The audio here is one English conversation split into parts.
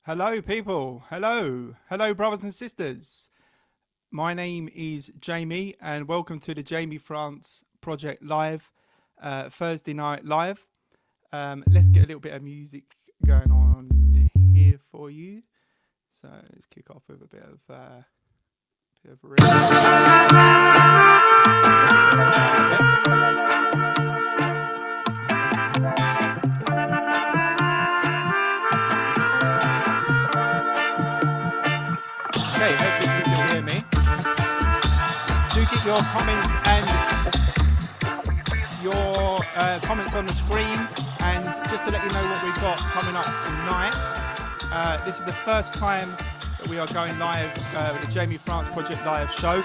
Hello, people. Hello. Hello, brothers and sisters. My name is Jamie, and welcome to the Jamie France Project Live, Thursday Night Live. Let's get a little bit of music going on here for you. So let's kick off with a bit of Okay, hopefully you can still hear me. Do get your comments and your comments on the screen, and just to let you know what we've got coming up tonight. This is the first time that we are going live with the Jamie France Project Live show,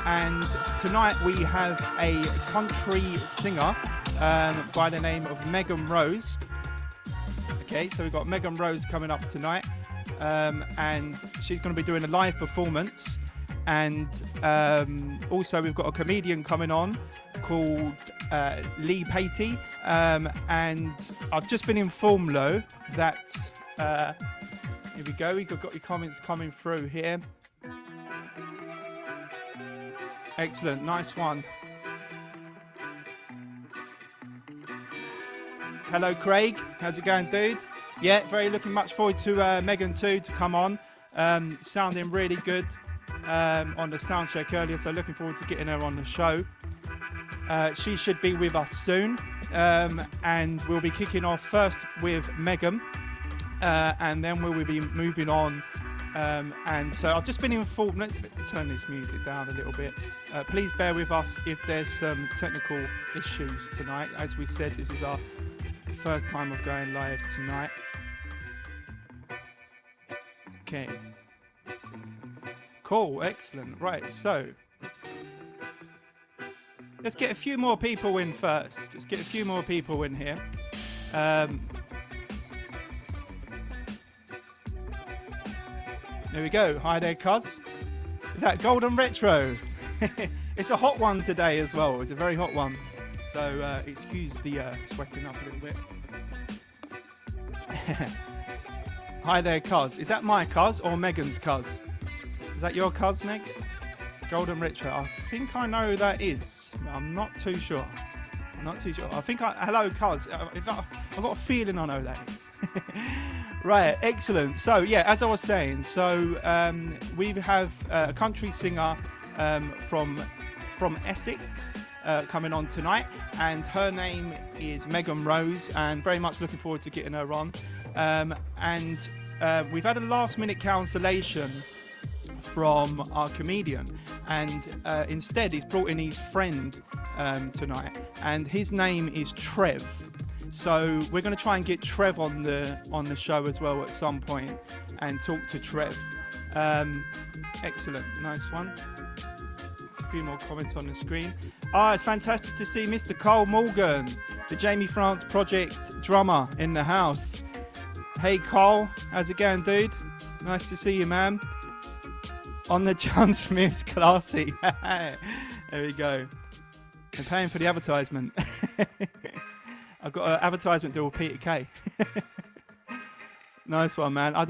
and tonight we have a country singer by the name of Megan Rose. Okay, so we've got Megan Rose coming up tonight, and she's going to be doing a live performance. And also we've got a comedian coming on called Patey, and I've just been informed though that here we go, we've got your comments coming through here. Excellent, nice one. Hello Craig, how's it going, dude? Yeah, very looking much forward to Megan too to come on, sounding really good on the sound check earlier, so looking forward to getting her on the show. She should be with us soon, and we'll be kicking off first with Megan, and then we will be moving on. And so I've just been informed. Let's turn this music down a little bit. Please bear with us if there's some technical issues tonight. As we said, this is our first time of going live tonight. Okay. Cool, excellent. Right, so let's get a few more people in first. Let's get a few more people in here. There we go. Hi there, cuz. Is that Golden Retro? It's a hot one today as well. It's a very hot one. So excuse the sweating up a little bit. Hi there, cuz. Is that my cuz or Megan's cuz? Is that your cuz, Meg? Golden Retro. I think I know who that is. I'm not too sure. I'm not too sure. I think hello, cuz. I've got a feeling I know who that is. Right, excellent. So yeah, as I was saying, so we have a country singer from Essex coming on tonight, and her name is Megan Rose, and very much looking forward to getting her on. And we've had a last-minute cancellation from our comedian, and instead he's brought in his friend tonight, and his name is Trev. So we're going to try and get Trev on the show as well at some point and talk to Trev. Excellent, nice one. A few more comments on the screen. It's fantastic to see Mr. Cole Morgan, the Jamie France Project drummer, in the house. Hey Cole, how's it going, dude? Nice to see you, man. On the John Smith's classy. There we go. I'm paying for the advertisement. I've got an advertisement deal with Peter Kay. Nice one, man. I've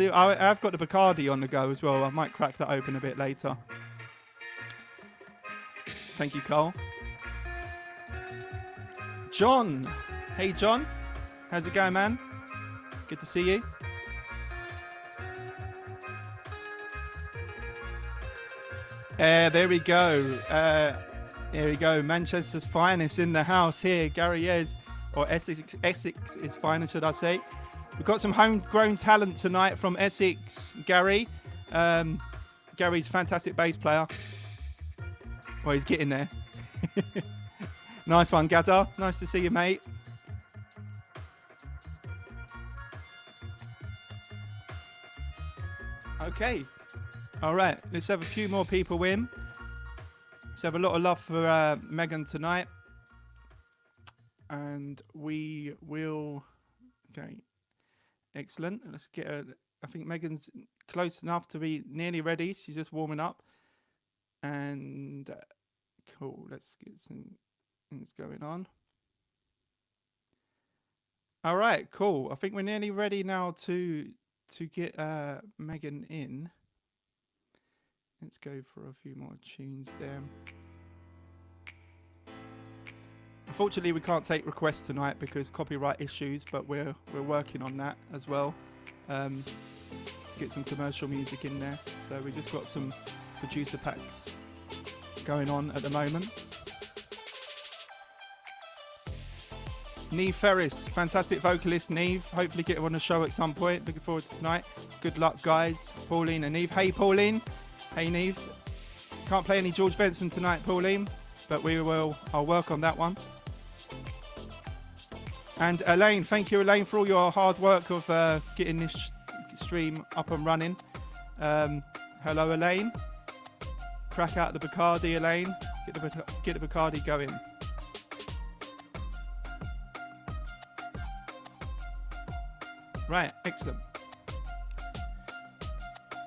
got the Bacardi on the go as well. I might crack that open a bit later. Thank you, Cole. John. Hey, John. How's it going, man? Good to see you. There we go. There we go. Manchester's finest in the house here. Gary Yes, or Essex's finest, should I say. We've got some homegrown talent tonight from Essex. Gary. Gary's a fantastic bass player. Well, he's getting there. Nice one, Gada. Nice to see you, mate. Okay. All right. Let's have a few more people in. Let's have a lot of love for Megan tonight. And we will... Okay. Excellent. Let's get her... I think Megan's close enough to be nearly ready. She's just warming up. And... cool. Let's get some things going on. All right, cool. I think we're nearly ready now to get Megan in. Let's go for a few more tunes there. Unfortunately, we can't take requests tonight because copyright issues, but we're working on that as well. To get some commercial music in there. So we just got some producer packs going on at the moment. Neve Ferris, fantastic vocalist, Neve. Hopefully get her on the show at some point. Looking forward to tonight. Good luck, guys. Pauline and Neve. Hey, Pauline. Hey, Neve. Can't play any George Benson tonight, Pauline, but I'll work on that one. And Elaine, thank you, Elaine, for all your hard work of getting this stream up and running. Hello, Elaine. Crack out the Bacardi, Elaine. Get the Bacardi going. Right, excellent.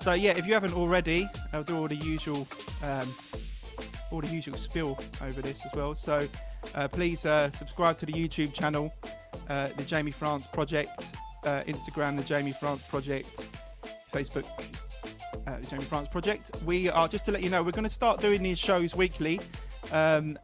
So yeah, if you haven't already, I'll do all the usual spiel over this as well. So please subscribe to the YouTube channel, the Jamie France Project, Instagram, the Jamie France Project, Facebook, the Jamie France Project. We are, just to let you know, we're going to start doing these shows weekly, and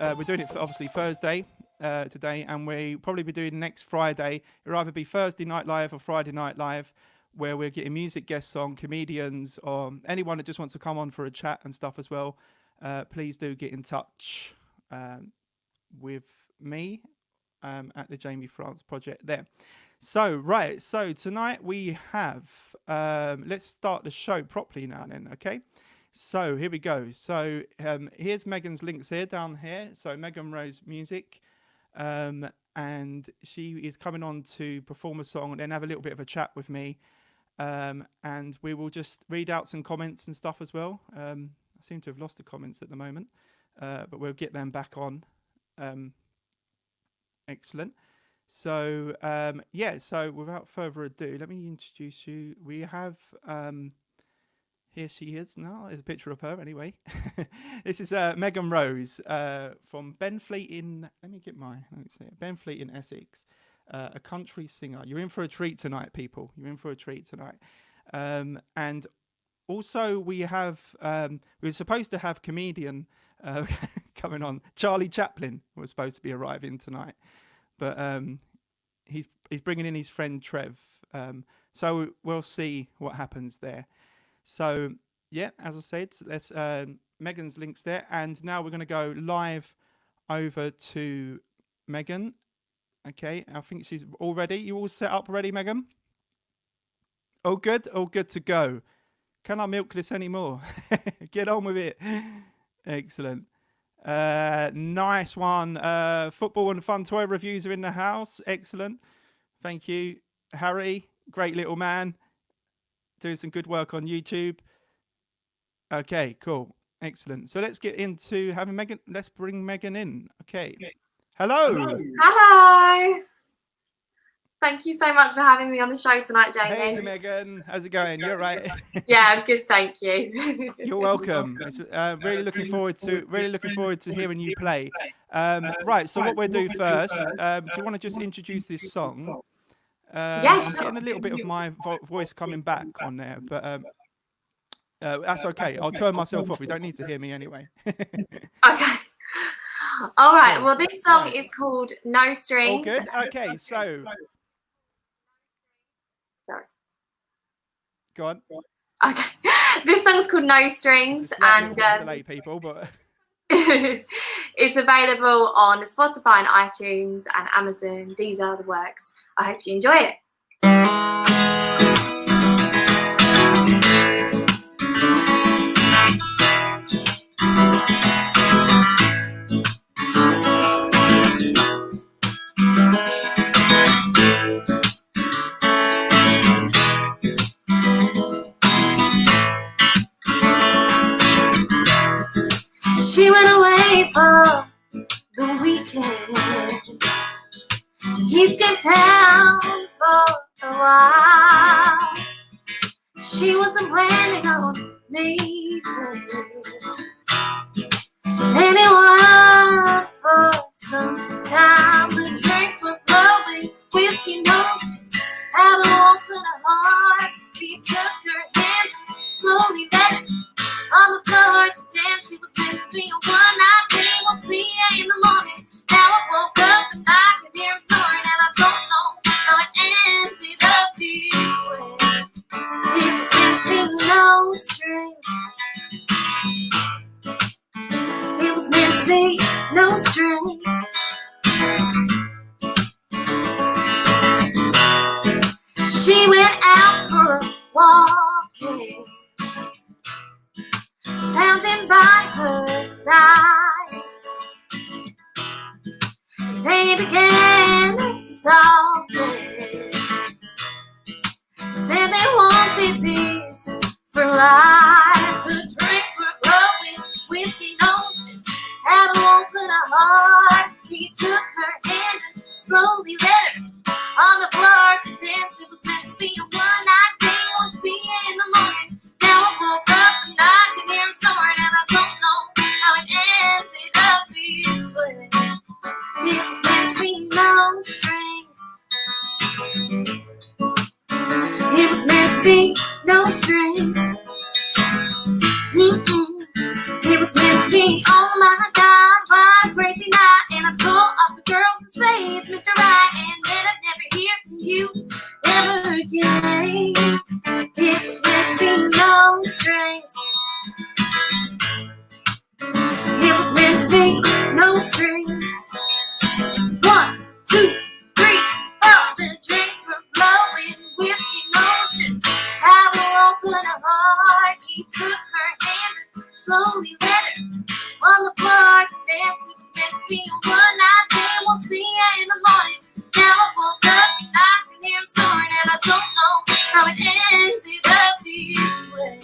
we're doing it for obviously Thursday today, and we'll probably be doing next Friday. It'll either be Thursday Night Live or Friday Night Live, where we're getting music guests on, comedians, or anyone that just wants to come on for a chat and stuff as well. Please do get in touch with me at the Jamie France Project there. So, right, so tonight we have, let's start the show properly now then, okay? So, here we go. So, here's Megan's links here, down here. So, Megan Rose Music. And she is coming on to perform a song and then have a little bit of a chat with me. And we will just read out some comments and stuff as well. I seem to have lost the comments at the moment, but we'll get them back on. Excellent. So, yeah, so without further ado, let me introduce you. We have, here she is now. There's a picture of her anyway. This is Megan Rose from Benfleet in, Benfleet in Essex, a country singer. You're in for a treat tonight, people. You're in for a treat tonight. And also we have, we were supposed to have comedian coming on. Charlie Chaplin was supposed to be arriving tonight. But he's bringing in his friend Trev. So we'll see what happens there. So, yeah, as I said, let's Megan's links there. And now we're going to go live over to Megan. Okay, I think she's all ready. You all set up ready, Megan? All good? All good to go. Can I milk this anymore? Get on with it. Excellent. Nice one. Football and Fun Toy Reviews are in the house. Excellent. Thank you, Harry. Great little man. Doing some good work on YouTube. Okay, cool. Excellent. So let's get into having Megan. Let's bring Megan in. Okay. Hello. Hello. Thank you so much for having me on the show tonight, Jamie. Hey, Megan. How's it going? You're right. Yeah, I'm good. Thank you. You're welcome. It's, really looking forward to hearing you play. Right. So what we'll do first. Do you want to just introduce this song? Yeah, I'm getting a little bit of my voice coming back on there, but that's okay. I'll turn myself off. You don't need to hear me anyway. Okay. All right. Well, this song is called No Strings. All good. Okay. So. Sorry. Go on. Okay. This song's called No Strings, and delay people, but. It's available on Spotify and iTunes and Amazon. These are the works. I hope you enjoy it. She went away for the weekend. He skipped town for a while. She wasn't planning on meeting anyone for some time. The drinks were flowing She went out for a walk, found him by her side. They began to talk, said they wanted this for life. The drinks were flowing, whiskey nose just had to open a heart. He took her hand and slowly led her on the floor to dance. It was meant to be a one-night thing. Won't see you in the morning. Now I woke up and I can hear him snoring, and I don't know how it ended up this way. It was meant to be no strings. It was meant to be no strings. It was meant to be, oh my God, what a crazy night. And I'd call up the girls and say it's Mr. Right, and then I'd never hear from you ever again. It was meant to be no strings. It was meant to be no strings. 1, 2, 3, 4. The drinks were flowing, whiskey notions. How to open a heart. He took her hand and slowly led her on the floor to dance. It was meant to be a one-night thing. Won't see you in the morning. Now I woke up and I can hear him snoring, and I don't know how it ended up this way.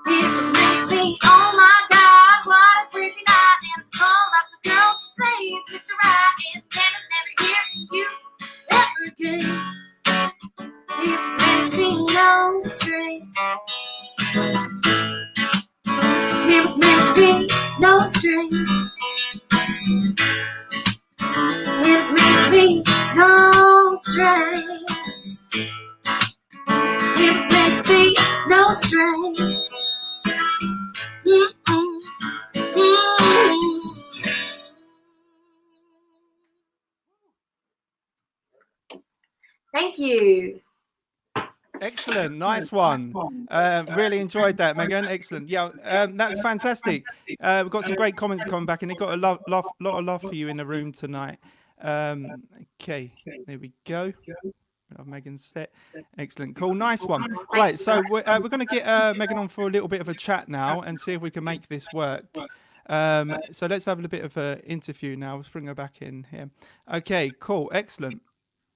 It was meant to be, oh my God, what a crazy night. And I called up the girls to say it's Mr. Right, and then I'd never hear from you ever again. It was meant to be no strings. It was meant to be no strings. It was meant to be no strings. It was meant to be no strings. Thank you. Excellent, nice one. Really enjoyed that, Megan. Excellent. Yeah, that's fantastic. We've got some great comments coming back, and they've got a lot of love for you in the room tonight. Okay, there we go. Megan's set. Excellent, cool, nice one. Right, so we're going to get Megan on for a little bit of a chat now and see if we can make this work. So let's have a bit of an interview now. Let's bring her back in here. Okay, cool, excellent.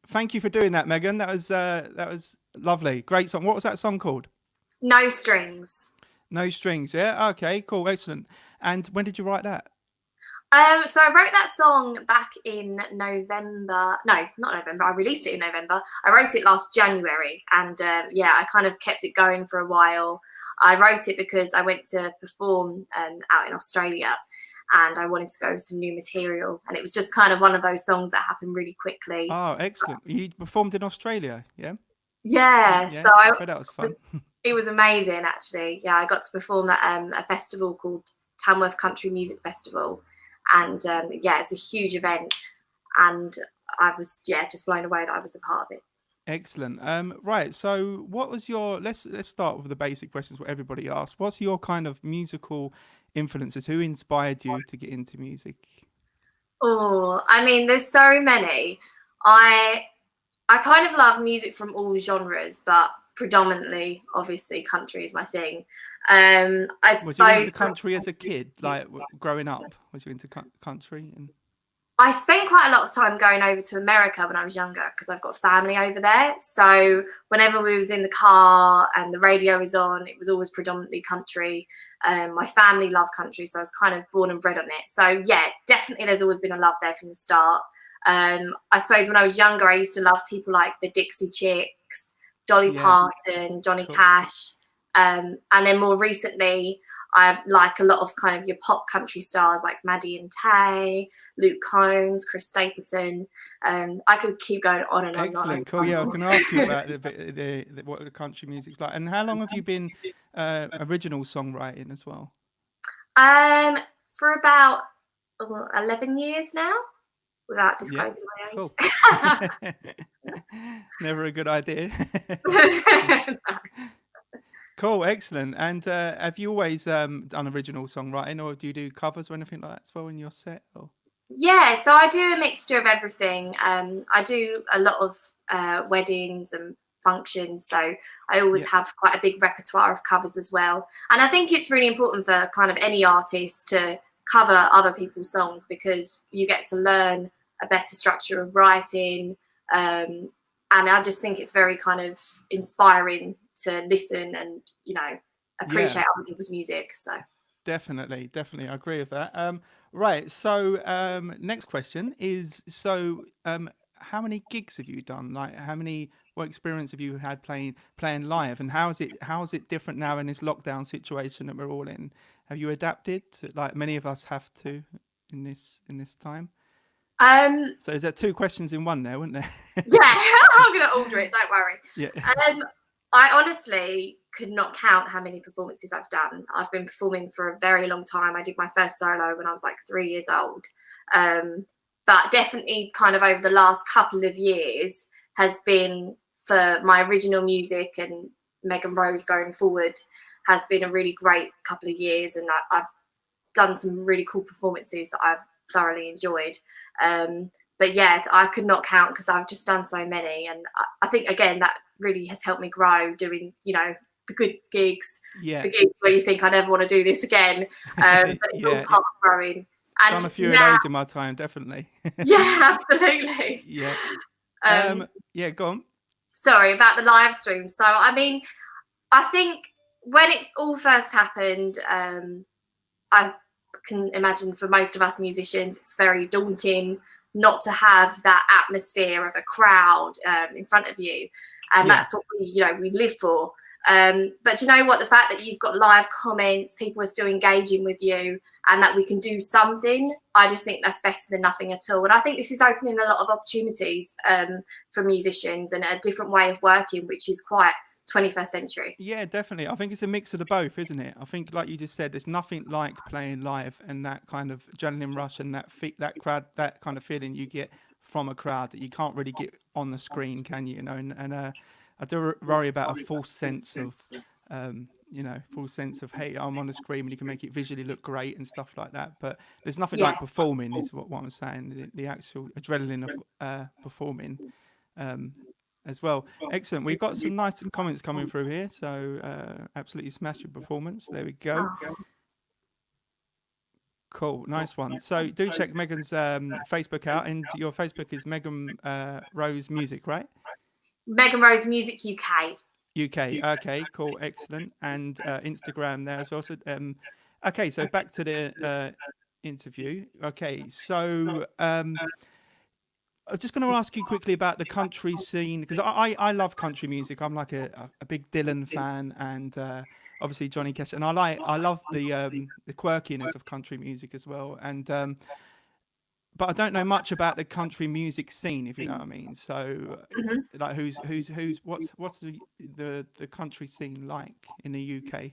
Thank you for doing that, Megan. That was lovely. Great song. What was that song called? No Strings. No Strings, yeah? Okay, cool, excellent. And when did you write that? So I wrote that song back in November. No, not November. I released it in November. I wrote it last January, and I kind of kept it going for a while. I wrote it because I went to perform out in Australia, and I wanted to go with some new material, and it was just kind of one of those songs that happened really quickly. Oh, excellent. You performed in Australia, yeah? Yeah, Yeah, so I bet that was fun. It was amazing, actually. Yeah, I got to perform at a festival called Tamworth Country Music Festival, and it's a huge event, and I was just blown away that I was a part of it. Excellent. Right, so what was your, let's start with the basic questions what everybody asks. What's your kind of musical influences? Who inspired you to get into music? Oh, I mean, there's so many. I kind of love music from all genres, but predominantly, obviously, country is my thing. I Was you into country as a kid, like growing up? Was you into country? I spent quite a lot of time going over to America when I was younger because I've got family over there. So whenever we was in the car and the radio was on, it was always predominantly country. My family loved country, so I was kind of born and bred on it. So yeah, definitely there's always been a love there from the start. I suppose when I was younger, I used to love people like the Dixie Chicks, Dolly Parton, Johnny Cash. And then more recently, I like a lot of kind of your pop country stars like Maddie and Tay, Luke Combs, Chris Stapleton. I could keep going on and on. Excellent, cool. Yeah, I was going to ask you about what the country music's like. And how long have you been original songwriting as well? For about 11 years now, without disclosing my age. Cool. Never a good idea. Cool, excellent. And have you always done original songwriting, or do you do covers or anything like that as well in your set? Or? Yeah, so I do a mixture of everything. I do a lot of weddings and functions. So I always have quite a big repertoire of covers as well. And I think it's really important for kind of any artist to cover other people's songs, because you get to learn a better structure of writing. And I just think it's very kind of inspiring to listen and, you know, appreciate other people's music. So definitely, I agree with that. Right, so next question is, how many gigs have you done? Like, what experience have you had playing live, and how is it different now in this lockdown situation that we're all in? Have you adapted to, like many of us have to, in this time? So is there two questions in one there, wouldn't there? Yeah, I'm gonna order it, don't worry. Yeah. I honestly could not count how many performances I've done. I've been performing for a very long time. I did my first solo when I was like 3 years old. But definitely kind of over the last couple of years has been, for my original music and Megan Rose going forward, has been a really great couple of years. And I've done some really cool performances that I've thoroughly enjoyed. But yeah, I could not count because I've just done so many. And I think, again, that really has helped me grow, doing, you know, the good gigs, the gigs where you think I never want to do this again. But it's all part of growing. And done a few of those in my time, definitely. Yeah, absolutely. Yeah. Yeah, go on. Sorry about the live stream. So, I mean, I think when it all first happened, I can imagine for most of us musicians, it's very daunting not to have that atmosphere of a crowd in front of you. And that's what we live for. But you know what? The fact that you've got live comments, people are still engaging with you, and that we can do something, I just think that's better than nothing at all. And I think this is opening a lot of opportunities for musicians, and a different way of working, which is quite 21st century. Yeah, definitely. I think it's a mix of the both, isn't it? I think, like you just said, there's nothing like playing live and that kind of adrenaline rush and that crowd, that kind of feeling you get from a crowd that you can't really get on the screen, can you? You know, and I do worry about a false sense of, hey, I'm on the screen and you can make it visually look great and stuff like that. But there's nothing like performing, is what I'm saying. The actual adrenaline of performing. As well. Excellent. We've got some nice comments coming through here. So absolutely smashed your performance. There we go. Cool. Nice one. So do check Megan's Facebook out. And your Facebook is Megan Rose Music, right? Megan Rose Music UK. UK. Okay, cool. Excellent. And Instagram there as well. So, okay, so back to the interview. Okay, so I was just going to ask you quickly about the country scene, because I love country music. I'm like a big Dylan fan, and obviously Johnny Cash, and I love the quirkiness of country music as well. And but I don't know much about the country music scene, if you know what I mean. So like what's the country scene like in the UK?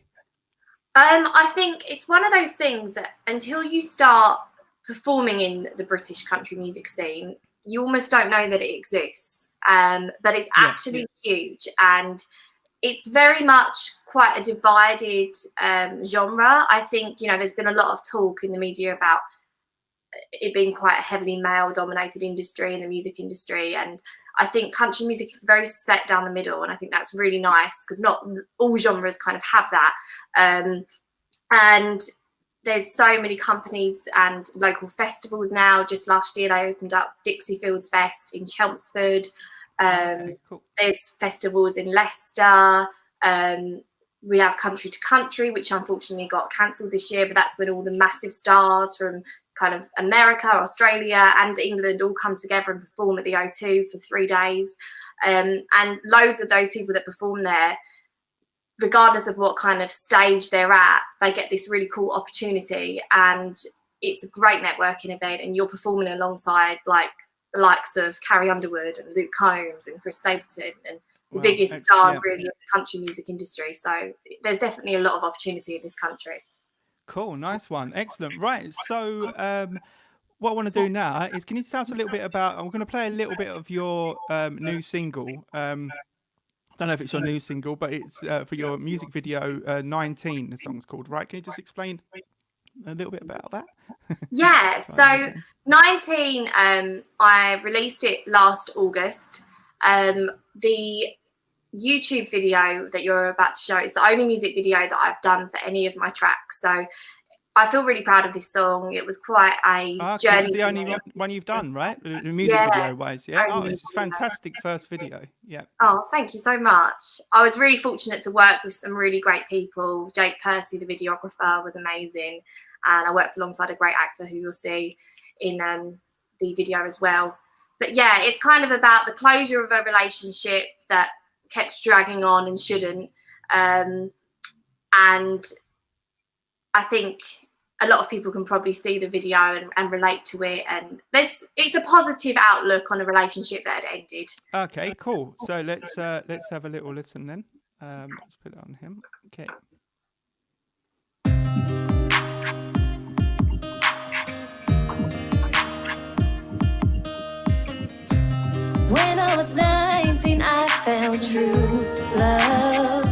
I think it's one of those things that until you start performing in the British country music scene, you almost don't know that it exists. But it's actually huge, and it's very much quite a divided genre. I think, there's been a lot of talk in the media about it being quite a heavily male-dominated industry in the music industry, and I think country music is very set down the middle, and I think that's really nice, because not all genres kind of have that. And there's so many companies and local festivals now. Just last year, they opened up Dixie Fields Fest in Chelmsford. Cool. There's festivals in Leicester. We have Country to Country, which unfortunately got cancelled this year, but that's when all the massive stars from kind of America, Australia and England all come together and perform at the O2 for 3 days. And loads of those people that perform there, regardless of what kind of stage they're at, they get this really cool opportunity, and it's a great networking event, and you're performing alongside like the likes of Carrie Underwood and Luke Combs and Chris Stapleton and the biggest stars really in the country music industry. So there's definitely a lot of opportunity in this country. Cool, nice one, excellent. Right, so what I want to do now is, can you tell us a little bit about, I'm going to play a little bit of your new single. I don't know if it's your new single, but it's for your music video 19, the song's called, right? Can you just explain a little bit about that? Yeah, so 19, I released it last August. The YouTube video that you're about to show is the only music video that I've done for any of my tracks. So I feel really proud of this song. It was quite a This journey. is the for only me. one you've done, right? The music Yeah, video wise, yeah. only Oh, it's a music video. fantastic first video. Yeah. Oh, thank you so much. I was really fortunate to work with some really great people. Jake Percy, the videographer, was amazing. And I worked alongside a great actor who you'll see in the video as well. But yeah, it's kind of about the closure of a relationship that kept dragging on and shouldn't. And I think a lot of people can probably see the video and relate to it. And it's a positive outlook on a relationship that had ended. Okay, cool. So let's have a little listen then. Let's put it on him. Okay. When I was 19, I found true love.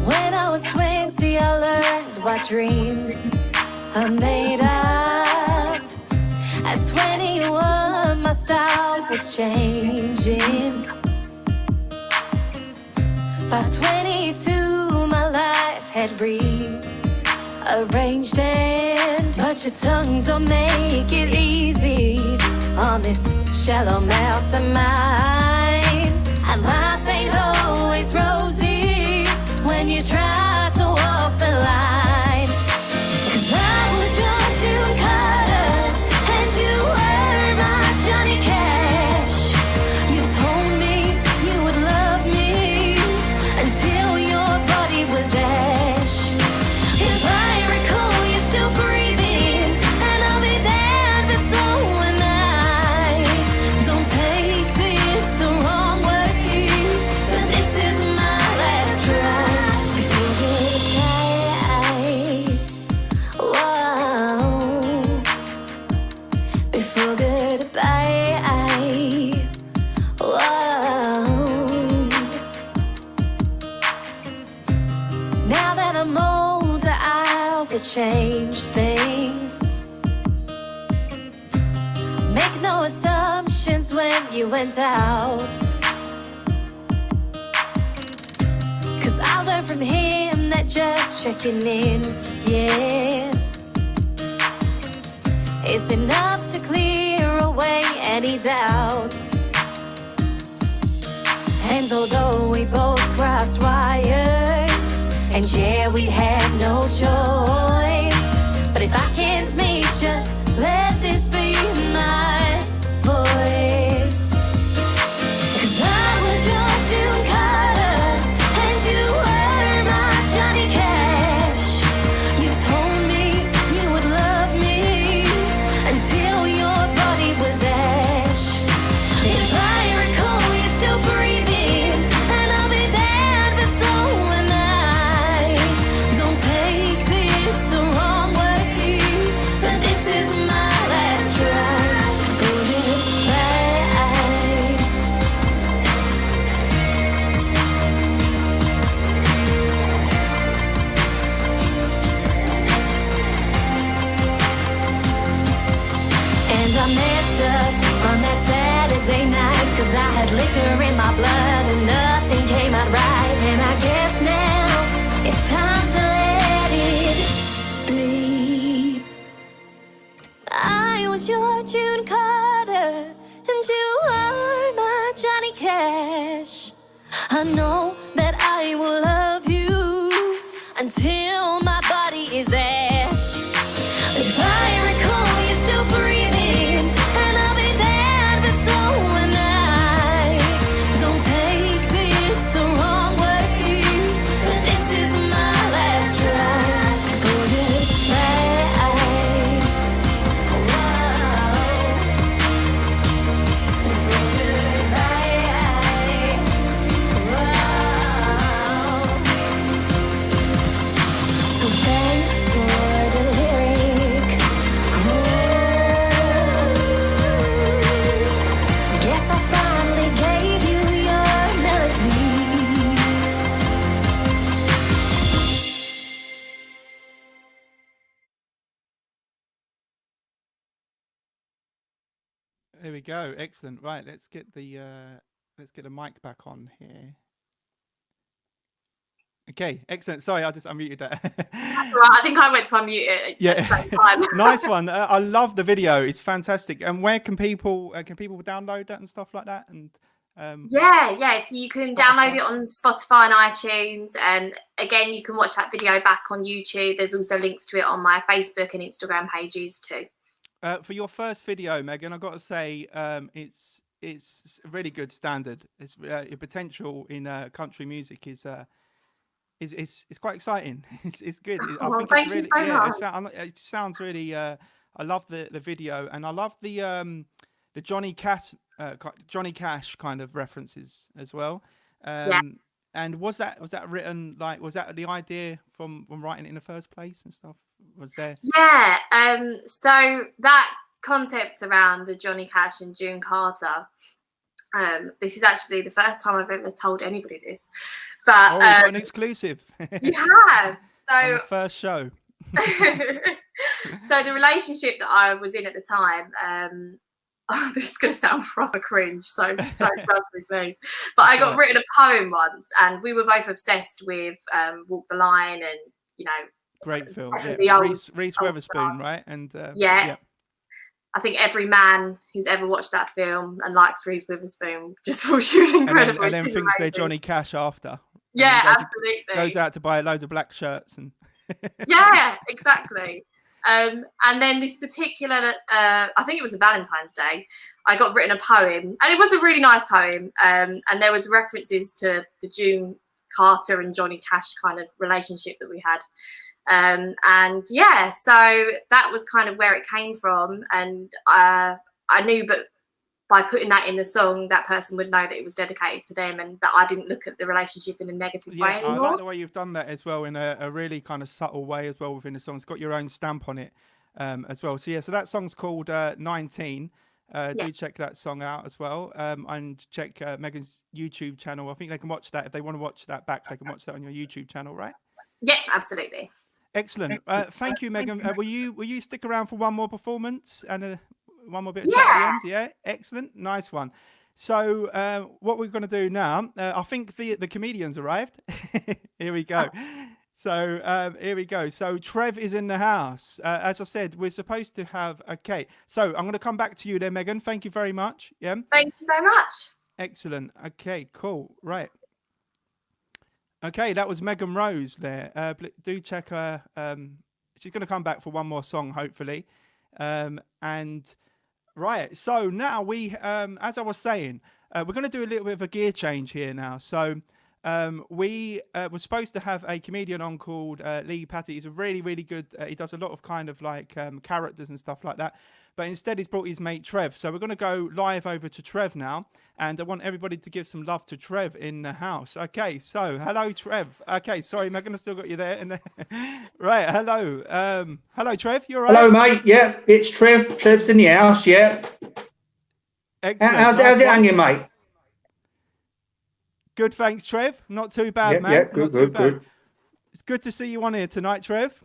When I was 20, I learned what dreams are made of. At 21, my style was changing. By 22, my life had rearranged, but your tongue don't make it easy on this shallow mouth of mine. And life ain't always rosy when you try to walk the line. 'Cause I was your June Carter and you were my Johnny Cash. You told me you would love me until your body was ash. If I recall, you're still breathing, and I'll be there, but so am I. Don't take this the wrong way, but this is my last try. Before goodbye, whoa. Before goodbye, whoa. Now that I'm older, I will change things. Make no assumptions when you went out. 'Cause I learned from him that just checking in, yeah, is enough to clear away any doubts. And although we both crossed wires, and yeah, we had no choice, but if I can't meet you, let this be my voice. 'Cause I was your June Carter and you were my Johnny Cash. You told me you would love me until your body was ash. If I recall, you're still breathing, and I'll be there, but so am I. Don't take this the wrong way, but this is my last try. For goodbye. And I messed up on that Saturday night, 'cause I had liquor in my blood and nothing came out right. And I guess now it's time to let it bleed. I was your June Carter and you are my Johnny Cash. I know that I will love you until my body is ash. If I recall, you're still breathing, and I'll be there, but so am I. Don't take this the wrong way, but this is my last try. For goodbye, whoa. For goodbye, whoa. So thanks for the lyric. Guess I finally gave you your melody. There we go. Excellent. Right, let's get the let's get the mic back on here. Okay, excellent. Sorry, I just unmuted that. That's all right. I think I went to unmute it at the same time. Nice one. I love the video. It's fantastic. And where can people download that and stuff like that? And yeah. So you can download it on Spotify and iTunes, and again, you can watch that video back on YouTube. There's also links to it on my Facebook and Instagram pages too. For your first video, Megan, I've got to say it's a really good standard. It's your potential in country music is quite exciting. It's good. I think thank it's you really, so much. it sounds really. I love the video, and I love the Johnny Cash kind of references as well. And was that written, like, was that the idea from writing it in the first place and stuff? Was there? Yeah. So that concept around the Johnny Cash and June Carter. This is actually the first time I've ever told anybody this, but Oh, we've got an exclusive. you have. On So the first show. so the relationship that I was in at the time, this is going to sound proper cringe, so don't judge me, please. But I got written a poem once, and we were both obsessed with Walk the Line, and Great film. the Yeah. old- Reese old Witherspoon, stuff. right? And Yeah. I think every man who's ever watched that film and likes Reese Witherspoon just thought she was incredible. And then She's thinks they're amazing. Johnny Cash after. Yeah, And absolutely. goes out to buy loads of black shirts and. Yeah, exactly. And then this particular, I think it was a Valentine's Day, I got written a poem, and it was a really nice poem. And there was references to the June Carter and Johnny Cash kind of relationship that we had. And yeah, so that was kind of where it came from. And I knew, but by putting that in the song, that person would know that it was dedicated to them, and that I didn't look at the relationship in a negative way I anymore. like the way you've done that as well, in a really kind of subtle way as well within the song. It's got your own stamp on it as well. So yeah, so that song's called 19. Do check that song out as well, and check Megan's YouTube channel. I think they can watch that if they want to watch that back. They can watch that on your YouTube channel, right? Yeah, absolutely. Excellent. Thank you, Megan. Will you stick around for one more performance and one more bit of chat at the end? Yeah, excellent, nice one. So what we're going to do now, I think the comedians arrived. Here we go. So here we go. So Trev is in the house. As I said, we're supposed to have. Okay, so I'm going to come back to you there, Megan. Thank you very much. Yeah. Thank you so much. Excellent. Okay, cool. Right. Okay, that was Megan Rose there. Do check her. She's going to come back for one more song, hopefully. And right, so now we, as I was saying, we're going to do a little bit of a gear change here now. So we were supposed to have a comedian on called Lee Patey. He's a really, really good. He does a lot of kind of like characters and stuff like that. But instead, he's brought his mate Trev. So we're going to go live over to Trev now. And I want everybody to give some love to Trev in the house. Okay, so hello, Trev. Okay, sorry, Megan, I still got you there. Right, hello. Hello, Trev, you all right? Hello, mate. Yeah, it's Trev. Trev's in the house, yeah. Excellent. How's it hanging, mate? Good, thanks, Trev. Not too bad, man. Yeah, good, Not too good, bad. good. It's good to see you on here tonight, Trev.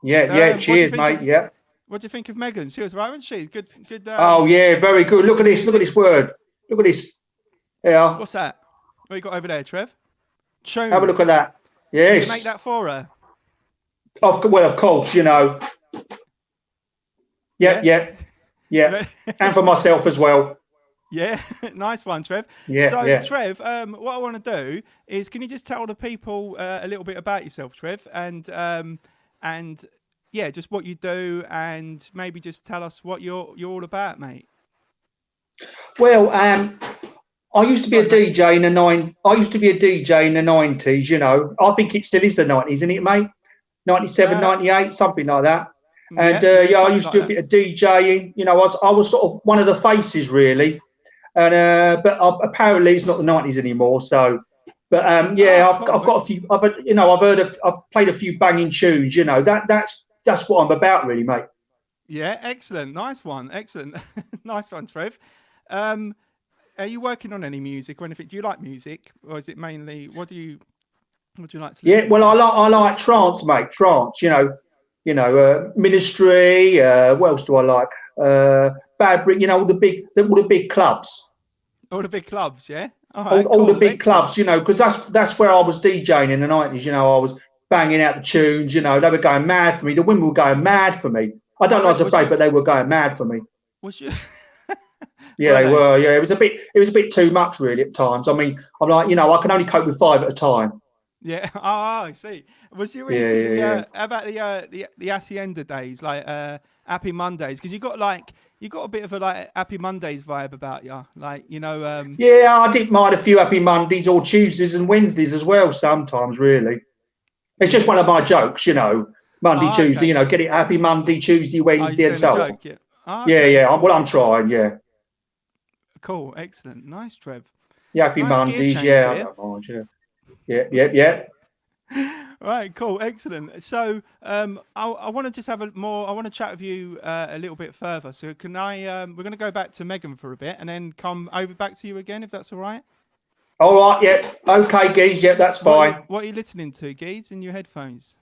Yeah, what do you cheers, think mate, of- yeah. What do you think of Megan? She was right, wasn't she? Good. Oh, yeah, very good. Look at this word. Look at this. Yeah, What's that? What you got over there, Trev? Tune. have a look at that. Did Yes. you make that for her? Well, of course, you know. Yeah. And for myself as well. Yeah, nice one, Trev. Yeah, So, yeah. Trev, what I want to do is, can you just tell the people a little bit about yourself, Trev, and yeah, just what you do, and maybe just tell us what you're all about, mate. Well, I used to be a DJ in the I used to be a DJ in the 90s, you know. I think it still is the 90s, isn't it, mate? 97, 98, something like that. And I something used to do a like bit of DJing. You know, I was sort of one of the faces, really. And but apparently it's not the 90s anymore. So, but I've got a few. I've played a few banging tunes. You know, that's what I'm about, really, mate. Yeah, excellent, nice one, excellent, nice one, Trev. Are you working on any music or anything? Do you like music, or is it mainly what do you like to listen Yeah, well, to? I like trance, mate. Trance, you know, Ministry. What else do I like? Bad Brick. You know, all the big clubs. All the big clubs, yeah. all the big clubs, you know, because that's where I was DJing in the 90s. You know, I was banging out the tunes. You know, they were going mad for me. The women were going mad for me. I don't know how to play, but they were going mad for me. Was you? Yeah, they were. Yeah, it was a bit too much really at times. I mean, I'm like, you know, I can only cope with 5 at a time. Yeah. Oh, I see. Was you into how about the Hacienda days, like Happy Mondays? Because you got a bit of a like Happy Mondays vibe about you, like, you know. Yeah, I didn't mind a few Happy Mondays or Tuesdays and Wednesdays as well. Sometimes, really, it's just one of my jokes, you know. Monday, Tuesday, you know, get it Happy Monday, Tuesday, Wednesday, and so on. Yeah. I'm trying. Yeah. Cool, excellent, nice, Trev. Yeah, Happy Mondays, yeah. I don't mind, yeah. Right, cool, excellent. So, I want to just have I want to chat with you a little bit further. So, can I? We're going to go back to Megan for a bit, and then come over back to you again, if that's all right. All right, yeah, okay, Geese, yeah, that's fine. What are you listening to, Geese, in your headphones?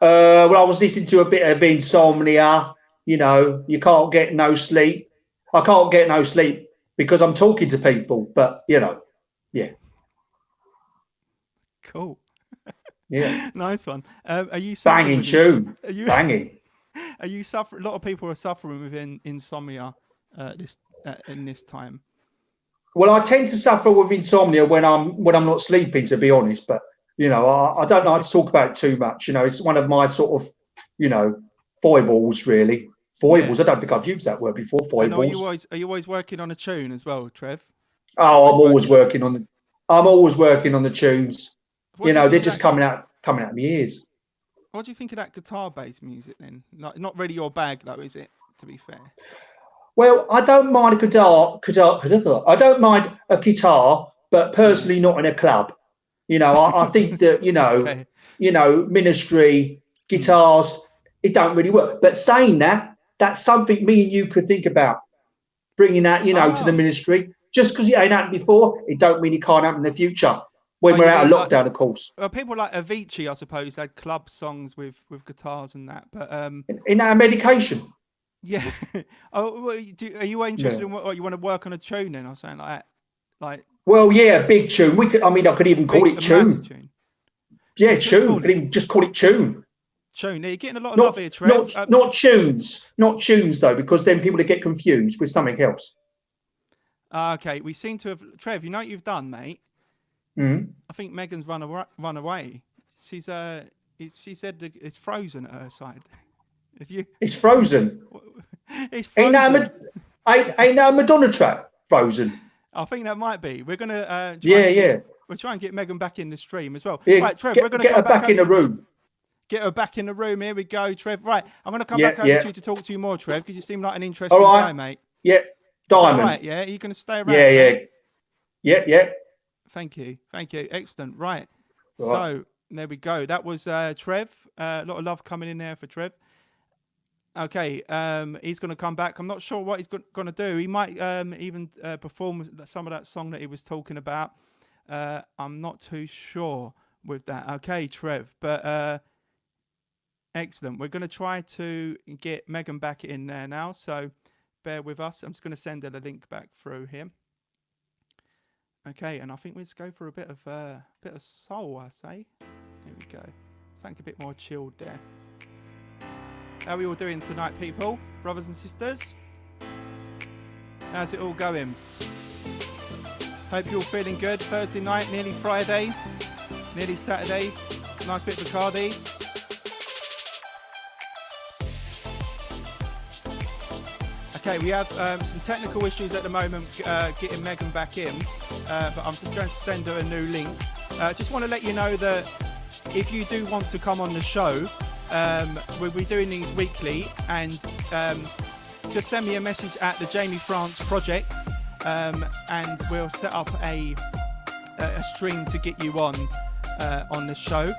Well, I was listening to a bit of Insomnia. You know, you can't get no sleep. I can't get no sleep because I'm talking to people, but you know, yeah. Cool. Yeah. Nice one. Are you banging tune? Banging. Are you suffering? A lot of people are suffering with insomnia in this time. Well, I tend to suffer with insomnia when I'm not sleeping, to be honest. But you know, I don't like to talk about it too much. You know, it's one of my sort of, you know, foibles, really. Foibles. Yeah. I don't think I've used that word before. Foibles. Are you always working on a tune as well, Trev? Oh, I'm always working on the tunes. You know, they're just coming out of my ears. What do you think of that guitar-based music then? Not really your bag, though, is it? To be fair. Well, I don't mind a guitar. I don't mind a guitar, but personally, not in a club. You know, I think that okay. you know, Ministry guitars, it don't really work. But saying that, that's something me and you could think about bringing that, you know, to the Ministry. Just because it ain't happened before, it don't mean it can't happen in the future. When we're out of lockdown, of course. Well, people like Avicii, I suppose, had club songs with guitars and that. But in our medication. Yeah. Are you interested in what you want to work on a tune then, or something like that? Like. Well, yeah, a big tune. I could even call it tune. Yeah, tune. We could even just call it tune. Tune. You're getting a lot of love here, Trev. Not tunes though, because then people get confused with something else. Okay, we seem to have. Trev, you know what you've done, mate? Mm-hmm. I think Megan's run away. She said it's frozen at her side. It's frozen. It's frozen. Ain't no Madonna track Frozen. I think that might be. We're gonna we'll try and get Megan back in the stream as well. Yeah, right, Trev, we're gonna get her back in the room. Get her back in the room. Here we go, Trev. Right, I'm gonna come back over to you to talk to you more, Trev, because you seem like an interesting guy, mate. Yeah, diamond. Right, yeah. Are you gonna stay around? Yeah. Thank you. Excellent. Right. So there we go. That was Trev. A lot of love coming in there for Trev. Okay, he's going to come back. I'm not sure what he's going to do. He might even perform some of that song that he was talking about. I'm not too sure with that. Okay, Trev. But excellent. We're going to try to get Megan back in there now. So bear with us. I'm just going to send her the link back through here. Okay, and I think we'll just go for a bit of soul, I say. Here we go. Something a bit more chilled there. How are we all doing tonight, people? Brothers and sisters? How's it all going? Hope you're all feeling good. Thursday night, nearly Friday, nearly Saturday. Nice bit of Bacardi. Okay, we have some technical issues at the moment getting Megan back in, but I'm just going to send her a new link. Just want to let you know that if you do want to come on the show, we'll be doing these weekly, and just send me a message at the Jamie France Project, and we'll set up a stream to get you on the show.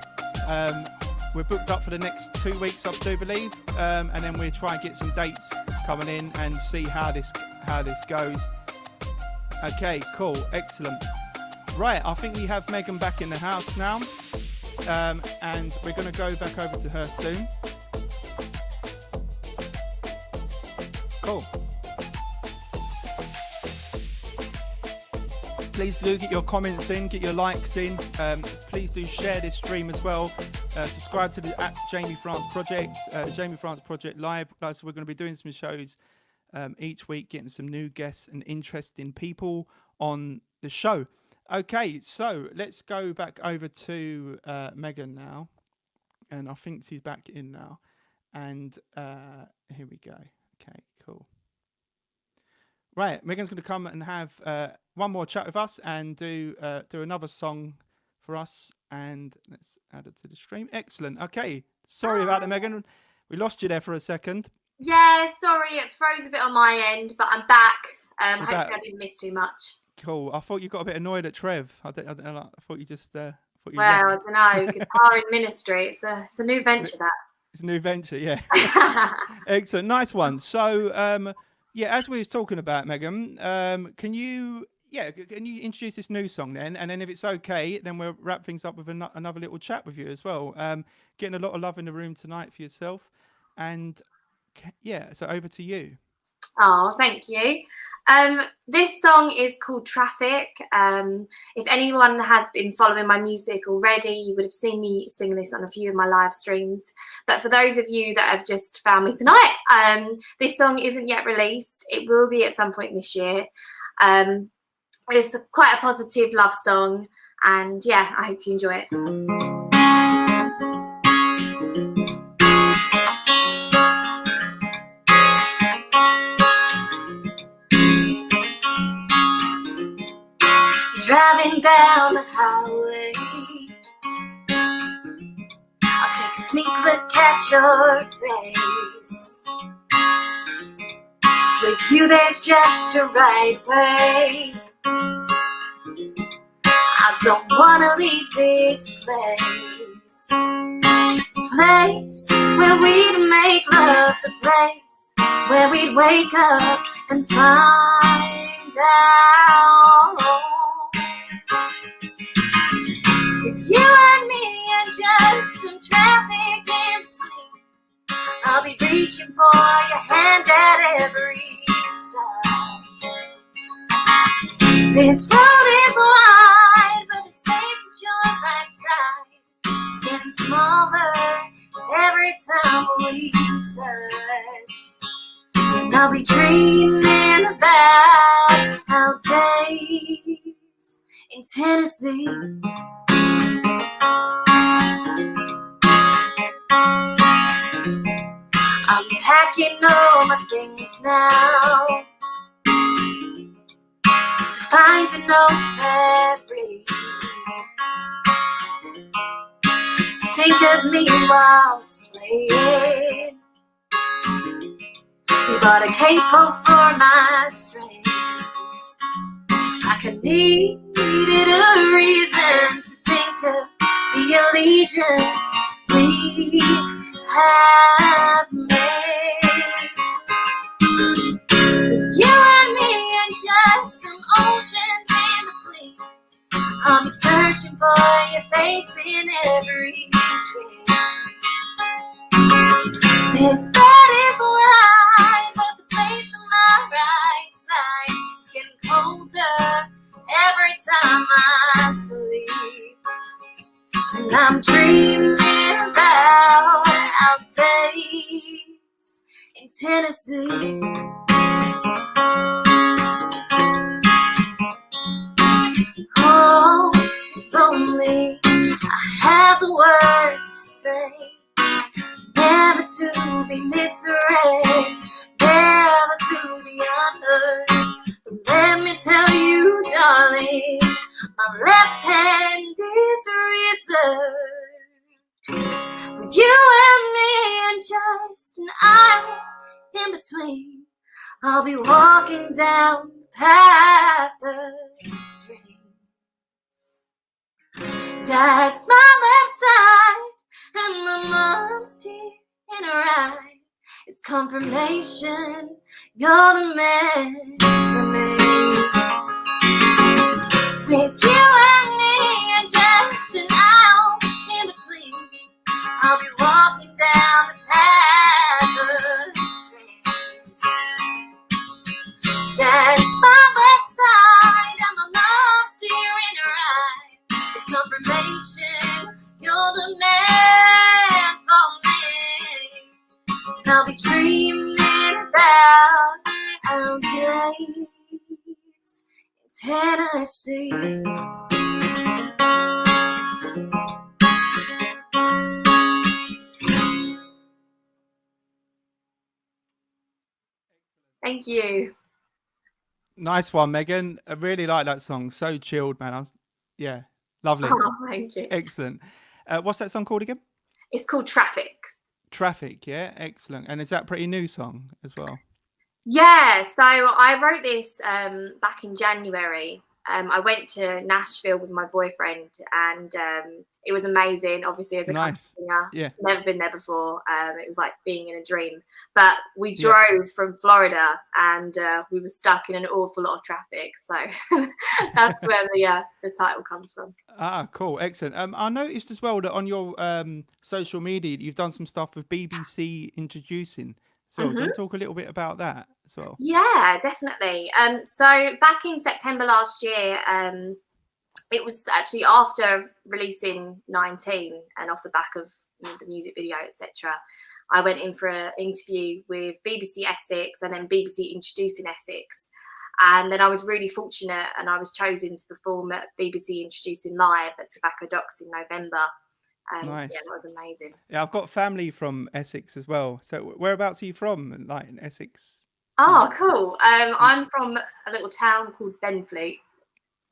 We're booked up for the next 2 weeks, I do believe, and then we'll try and get some dates coming in and see how this goes. Okay, cool, excellent. Right, I think we have Megan back in the house now, and we're going to go back over to her soon. Cool. Please do get your comments in, get your likes in. Please do share this stream as well. Subscribe to the Jamie France Project, Jamie France Project Live. So we're going to be doing some shows each week, getting some new guests and interesting people on the show. Okay, so let's go back over to Megan now. And I think she's back in now. And here we go. Okay, cool. Right, Megan's going to come and have one more chat with us and do another song for us. And let's add it to the stream. Excellent. Okay, sorry about that, Megan. We lost you there for a second. Yeah, sorry, it froze a bit on my end, but I'm back. Hopefully I didn't miss too much. Cool. I thought you got a bit annoyed at Trev. I thought you just... I don't know. Guitar in ministry. It's a new venture, that. It's a new venture, yeah. Excellent. Nice one. So, as we was talking about, Megan, can you introduce this new song then? And then if it's okay, then we'll wrap things up with another little chat with you as well. Getting a lot of love in the room tonight for yourself. And, so over to you. Oh, thank you. This song is called Traffic. If anyone has been following my music already, you would have seen me sing this on a few of my live streams. But for those of you that have just found me tonight, this song isn't yet released. It will be at some point this year. It's quite a positive love song. And yeah, I hope you enjoy it. Driving down the highway, I'll take a sneak look at your face. With you there's just a right way. I don't wanna leave this place. The place where we'd make love, the place where we'd wake up and find out. With you and me and just some traffic in between, I'll be reaching for your hand at every stop. This road is wide, but the space at your right side is getting smaller every time we touch. And I'll be dreaming about our days in Tennessee. I'm packing all my things now to find a note that reads, think of me whilst playing. He bought a capo for my strings. I could needed a reason to think of the allegiance we have made. With you and me and just some oceans in between, I'll be searching for your face in every dream. This bed is wide, but the space on my right side is getting colder every time I sleep. And I'm dreaming about our days in Tennessee. Oh, if only I had the words to say, never to be misread, never to be unheard. But let me tell you, darling, my left hand is reserved. With you and me and just an aisle in between, I'll be walking down the path of dreams. Dad's my left side and my mom's tear in her eye. It's confirmation you're the man for me. With you and me and just an aisle in between, I'll be walking down the path of dreams. Dad's my left side and my mom's days in Tennessee. Thank you. Nice one, Megan. I really like that song. So chilled, man. Yeah, lovely. Oh, thank you. Excellent. What's that song called again? It's called Traffic. Traffic, yeah, excellent. And is that a pretty new song as well? Yeah, so I wrote this back in January. I went to Nashville with my boyfriend, and it was amazing. Obviously, as a country singer, Yeah. never been there before. It was like being in a dream. But we drove from Florida, and we were stuck in an awful lot of traffic. So that's where the title comes from. Ah, cool, excellent. I noticed as well that on your social media, you've done some stuff with BBC Introducing. So, do you want to talk a little bit about that as well? Yeah, definitely. So back in September last year, it was actually after releasing 19 and off the back of the music video, etc. I went in for an interview with BBC Essex and then BBC Introducing Essex. And then I was really fortunate and I was chosen to perform at BBC Introducing Live at Tobacco Docks in November. Nice. Yeah, that was amazing. Yeah, I've got family from Essex as well. So whereabouts are you from, like in Essex? Oh, cool. I'm from a little town called Benfleet.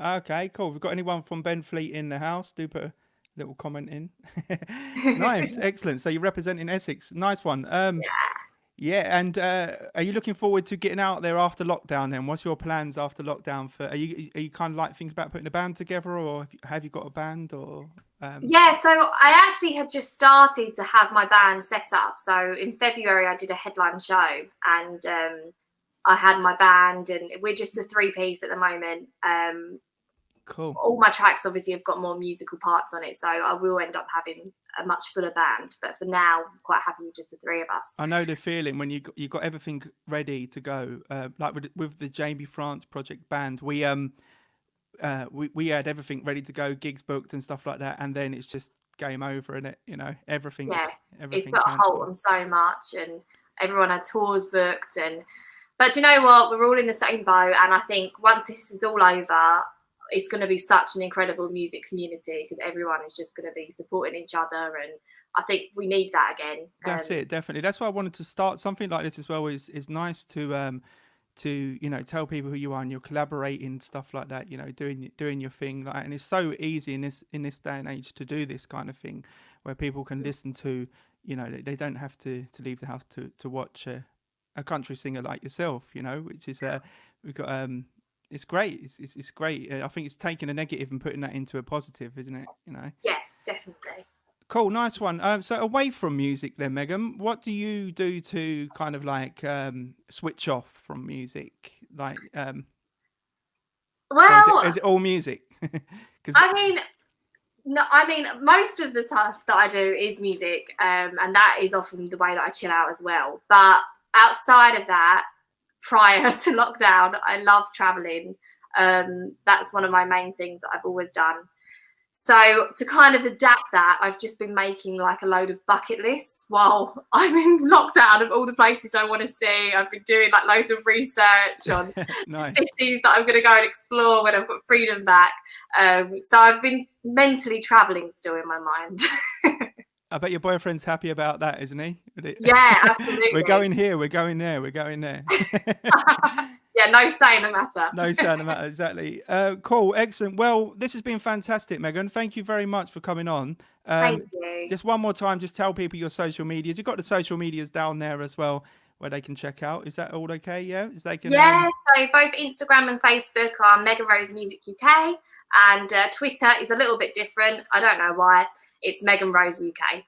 Okay, cool. If we've got anyone from Benfleet in the house, do put a little comment in. Nice, excellent. So you're representing Essex. Nice one. Yeah, and are you looking forward to getting out there after lockdown then? What's your plans after lockdown? Are you kind of like thinking about putting a band together, or have you got a band or? Yeah, so I actually had just started to have my band set up. So in February, I did a headline show and I had my band and we're just a 3-piece at the moment. Cool. All my tracks obviously have got more musical parts on it. So I will end up having a much fuller band. But for now, I'm quite happy with just the 3 of us. I know the feeling when you got everything ready to go. Like with the Jamie France Project band, we had everything ready to go, gigs booked and stuff like that, and then it's just game over, and everything. Yeah, it's put a halt on so much, and everyone had tours booked. But you know what? We're all in the same boat, and I think once this is all over, it's going to be such an incredible music community because everyone is just going to be supporting each other, and I think we need that again. That's it, definitely. That's why I wanted to start something like this as well. Is nice to tell people who you are and you're collaborating, stuff like that, doing your thing, like, and it's so easy in this day and age to do this kind of thing where people can listen to, they don't have to leave the house to watch a country singer like yourself, which is we've got it's great. It's great. I think it's taking a negative and putting that into a positive, isn't it? Yeah, definitely. Cool, nice one. So away from music then, Megan, what do you do to kind of like switch off from music? Like, well, is it all music? No, most of the stuff that I do is music, and that is often the way that I chill out as well. But outside of that, prior to lockdown, I love traveling. That's one of my main things that I've always done. So to kind of adapt that, I've just been making like a load of bucket lists while I'm in lockdown of all the places I want to see. I've been doing like loads of research on Nice. cities that I'm going to go and explore when I've got freedom back. So I've been mentally traveling still in my mind. I bet your boyfriend's happy about that, isn't he? Yeah, absolutely. We're going here, we're going there, we're going there. Yeah, no say in the matter. No say in the matter, exactly. Cool, excellent. Well, this has been fantastic, Megan. Thank you very much for coming on. Thank you. Just one more time, just tell people your social medias. You've got the social medias down there as well, where they can check out. Is that all okay? Yeah, so both Instagram and Facebook are Megan Rose Music UK, and Twitter is a little bit different. I don't know why. It's Megan Rose UK.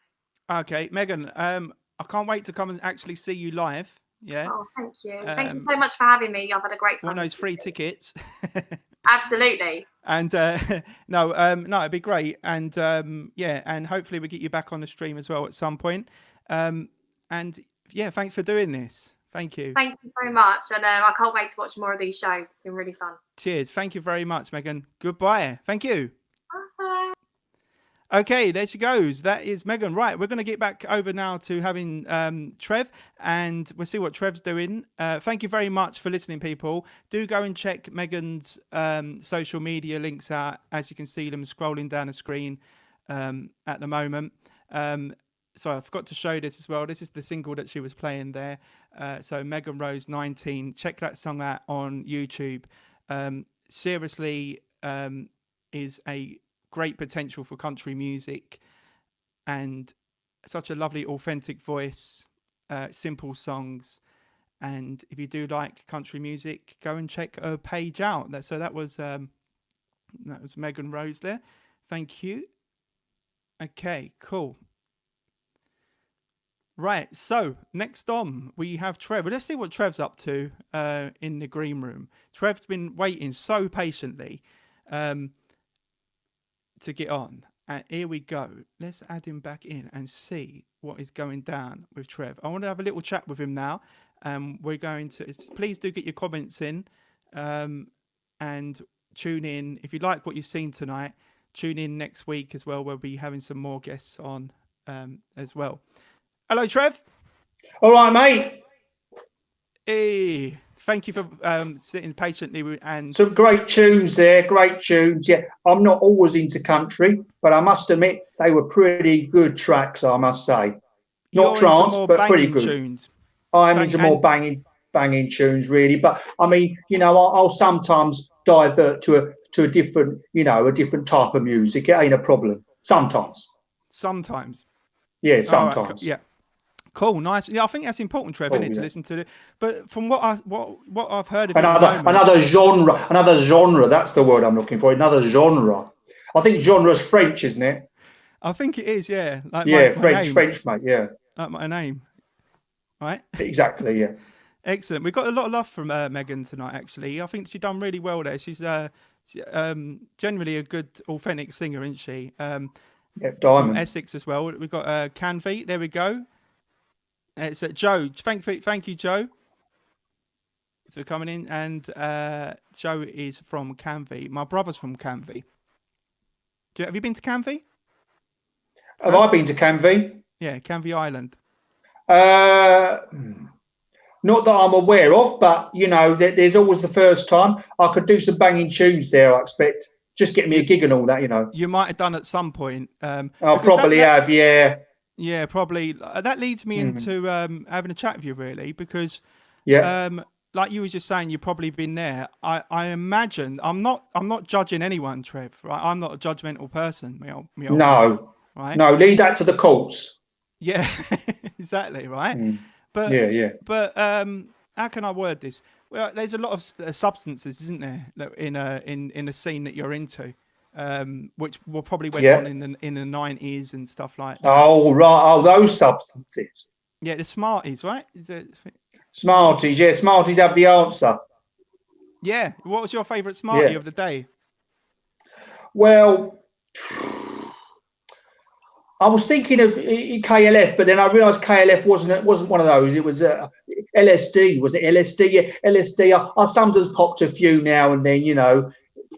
Okay, Megan. I can't wait to come and actually see you live. Yeah. Oh, thank you. Thank you so much for having me. I've had a great time. One of those free tickets. Absolutely. And no, it'd be great. And and hopefully we get you back on the stream as well at some point. And yeah, thanks for doing this. Thank you. Thank you so much. And I can't wait to watch more of these shows. It's been really fun. Cheers. Thank you very much, Megan. Goodbye. Thank you. Bye. Okay, there she goes. That is Megan. Right, we're going to get back over now to having Trev, and we'll see what Trev's doing. Thank you very much for listening, people. Do go and check Megan's social media links out, as you can see them scrolling down the screen at the moment. So I forgot to show this as well. This is the single that she was playing there. So Megan Rose 19. Check that song out on YouTube. Seriously, is a great potential for country music, and such a lovely authentic voice, simple songs. And if you do like country music, go and check her page out. That was Megan Rose there. Thank you. Okay, cool. Right, so next on we have Trev. Well, let's see what Trev's up to in the green room. Trev's been waiting so patiently to get on, and here we go. Let's add him back in and see what is going down with Trev. I want to have a little chat with him now. We're going to please do get your comments in and tune in if you like what you've seen tonight. Tune in next week as well. We'll be having some more guests on as well. Hello, Trev. All right, mate. Hey, thank you for sitting patiently and some great tunes there. Great tunes. Yeah, I'm not always into country, but I must admit they were pretty good tracks. I must say, not trance, but pretty good. Tunes. I'm into more banging tunes, really. But I mean, I'll sometimes divert to a different, a different type of music. It ain't a problem. Sometimes. Yeah, sometimes. Right, yeah. Cool, nice. Yeah, I think that's important, Trevor, to listen to it. But from what I've heard of another genre. That's the word I'm looking for. Another genre. I think genre's French, isn't it? I think it is. Yeah. Like French, mate. Yeah. Like my name. Right. Exactly. Yeah. Excellent. We've got a lot of love from Megan tonight. Actually, I think she's done really well there. She's generally a good, authentic singer, isn't she? Yeah, diamond. From Essex as well. We've got Canvey. There we go. It's Joe. Thank you, Joe, for coming in. And Joe is from Canvey. My brother's from Canvey. Have you been to Canvey? Have I been to Canvey? Yeah, Canvey Island. Not that I'm aware of, but there's always the first time. I could do some banging tunes there. I expect. Just get me a gig and all that. You might have done at some point. I probably have. Yeah. Yeah, probably. That leads me into having a chat with you, really, because like you were just saying, you've probably been there. I imagine I'm not judging anyone, Trev. Right? I'm not a judgmental person. No, right? No, leave that to the courts. Yeah, exactly. Right. But But how can I word this? Well, there's a lot of substances, isn't there, in the scene that you're into. Which will probably went on in the 90s and stuff like that. Oh right, those substances. Yeah, the Smarties, right? Smarties, yeah, Smarties have the answer. Yeah, what was your favourite Smartie of the day? Well, I was thinking of KLF, but then I realised KLF wasn't one of those. It was LSD, wasn't it? LSD, yeah, LSD. I sometimes popped a few now and then,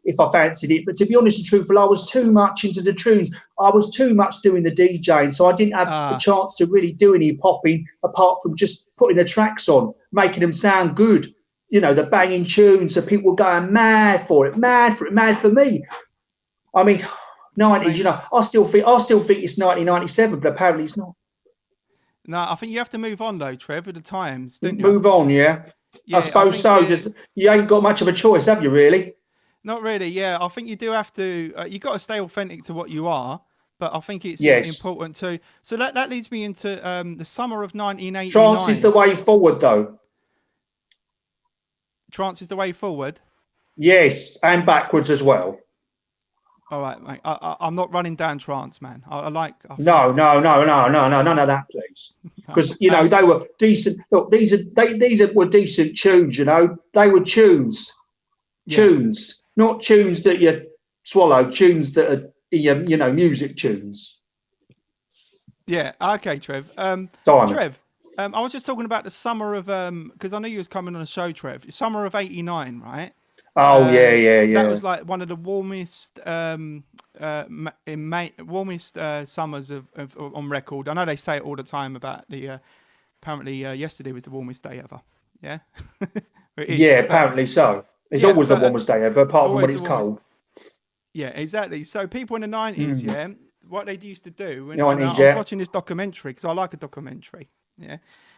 if I fancied it. But to be honest and truthful, I was too much into the tunes. I was too much doing the DJing, so I didn't have the chance to really do any popping apart from just putting the tracks on, making them sound good. The banging tunes, so people were going mad for it, mad for me. I mean, 90s, I still think it's 1997, but apparently it's not. No, I think you have to move on though, Trev, with the times, don't you? Move on, yeah. I suppose so. You ain't got much of a choice, have you, really? Not really, yeah. I think you do have to. You got to stay authentic to what you are, but I think it's important too. So that leads me into the summer of 1989. Trance is the way forward, though. Trance is the way forward. Yes, and backwards as well. All right, mate. I'm not running down trance, man. No, none of that, please. Because they were decent. Look, these were decent tunes. They were tunes. Tunes, not tunes that you swallow, tunes that are music tunes. Yeah, okay, Trev. Trev, I was just talking about the summer of because I knew you was coming on a show, Trev. Summer of '89, right? Oh yeah. That was like one of the warmest warmest summers of on record. I know they say it all the time about the apparently yesterday was the warmest day ever. Yeah. It is, Yeah, but, apparently so. It's yeah, always the but, warmest day ever, apart from when always it's the warmest. cold. Yeah, exactly. So people in the 90s, yeah, what they used to do, and I 90s, was yeah. watching this documentary because I like a documentary, yeah.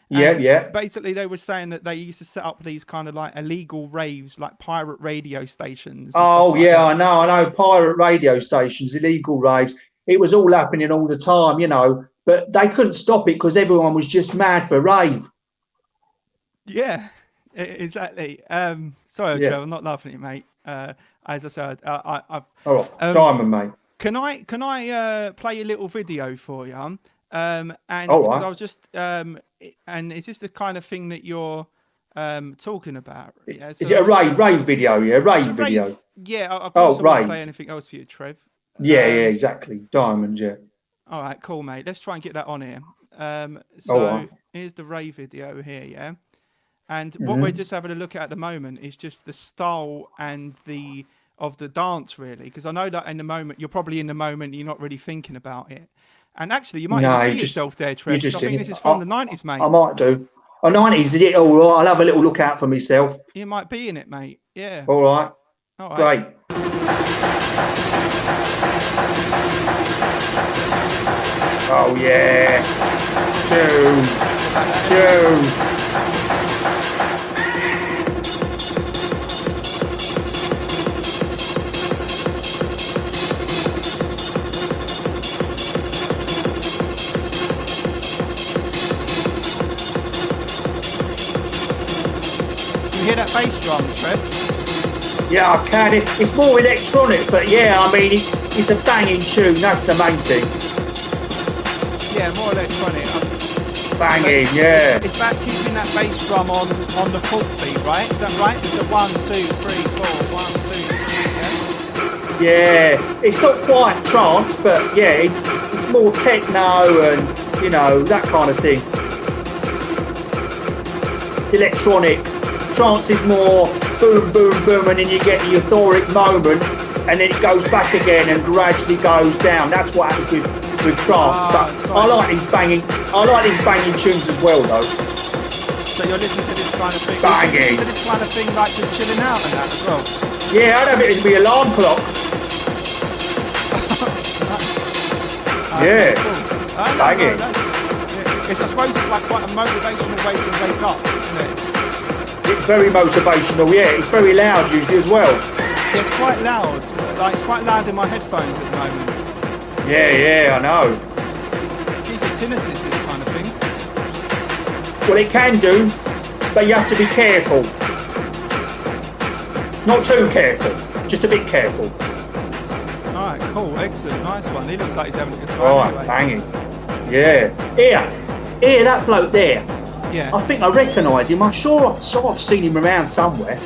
Yeah, And yeah. basically they were saying that they used to set up these kind of like illegal raves, like pirate radio stations. And Oh stuff like yeah, that. I know. Pirate radio stations, illegal raves. It was all happening all the time, you know. But they couldn't stop it because everyone was just mad for rave. Yeah, exactly. Sorry, Yeah. Trevor, I'm not laughing at you, mate. As I said, All right, diamond, mate. Can I play a little video for you? And All because right. I was just and is this the kind of thing that you're talking about? Yeah. Is it a rave video? Yeah, It's rave a video. rave. Yeah, of Oh, course I won't rave. play anything else for you, Trev. Yeah, exactly. Diamond, yeah. All right, cool, mate. Let's try and get that on here. All So right. here's the rave video here, yeah. And what we're just having a look at the moment is just the style and the dance, really, because I know that in the moment you're probably in the moment, you're not really thinking about it. And actually, you might even see yourself there, Trev. I think this is from the 90s, mate. I might do. Oh, 90s, did it? All right. I'll have a little look out for myself. You might be in it, mate. Yeah. All right. All right. Great. Oh, yeah. Tune. You hear that bass drum, Trev? Yeah, I can. It's more electronic, but yeah, I mean, it's a banging tune. That's the main thing. Yeah, more electronic. Banging, yeah. It's about keeping that bass drum on the fourth beat, right? Is that right? It's the 1, 2, 3, 4, 1, 2, 3, yeah? Yeah, it's not quite trance, but yeah, it's more techno and, you know, that kind of thing. Electronic. Trance is more boom, boom, boom, and then you get the euphoric moment, and then it goes back again and gradually goes down. That's what happens with trance. But I like these banging tunes as well, though. So you're listening to this kind of thing. Banging. To this kind of thing, like just chilling out and that as well. Yeah, I'd have it as my alarm clock. Yeah. Cool. Banging. I suppose it's like quite a motivational way to wake up, isn't it? It's very motivational, yeah. It's very loud usually as well. It's quite loud. Like it's quite loud in my headphones at the moment. Yeah, I know. Keep it tinnitus, this kind of thing. Well, it can do, but you have to be careful. Not too careful, just a bit careful. All right, cool, excellent, nice one. He looks like he's having a good time. All right, anyway. banging. Yeah. Here, that bloke there. Yeah. I think I recognise him. I'm sure I've seen him around somewhere.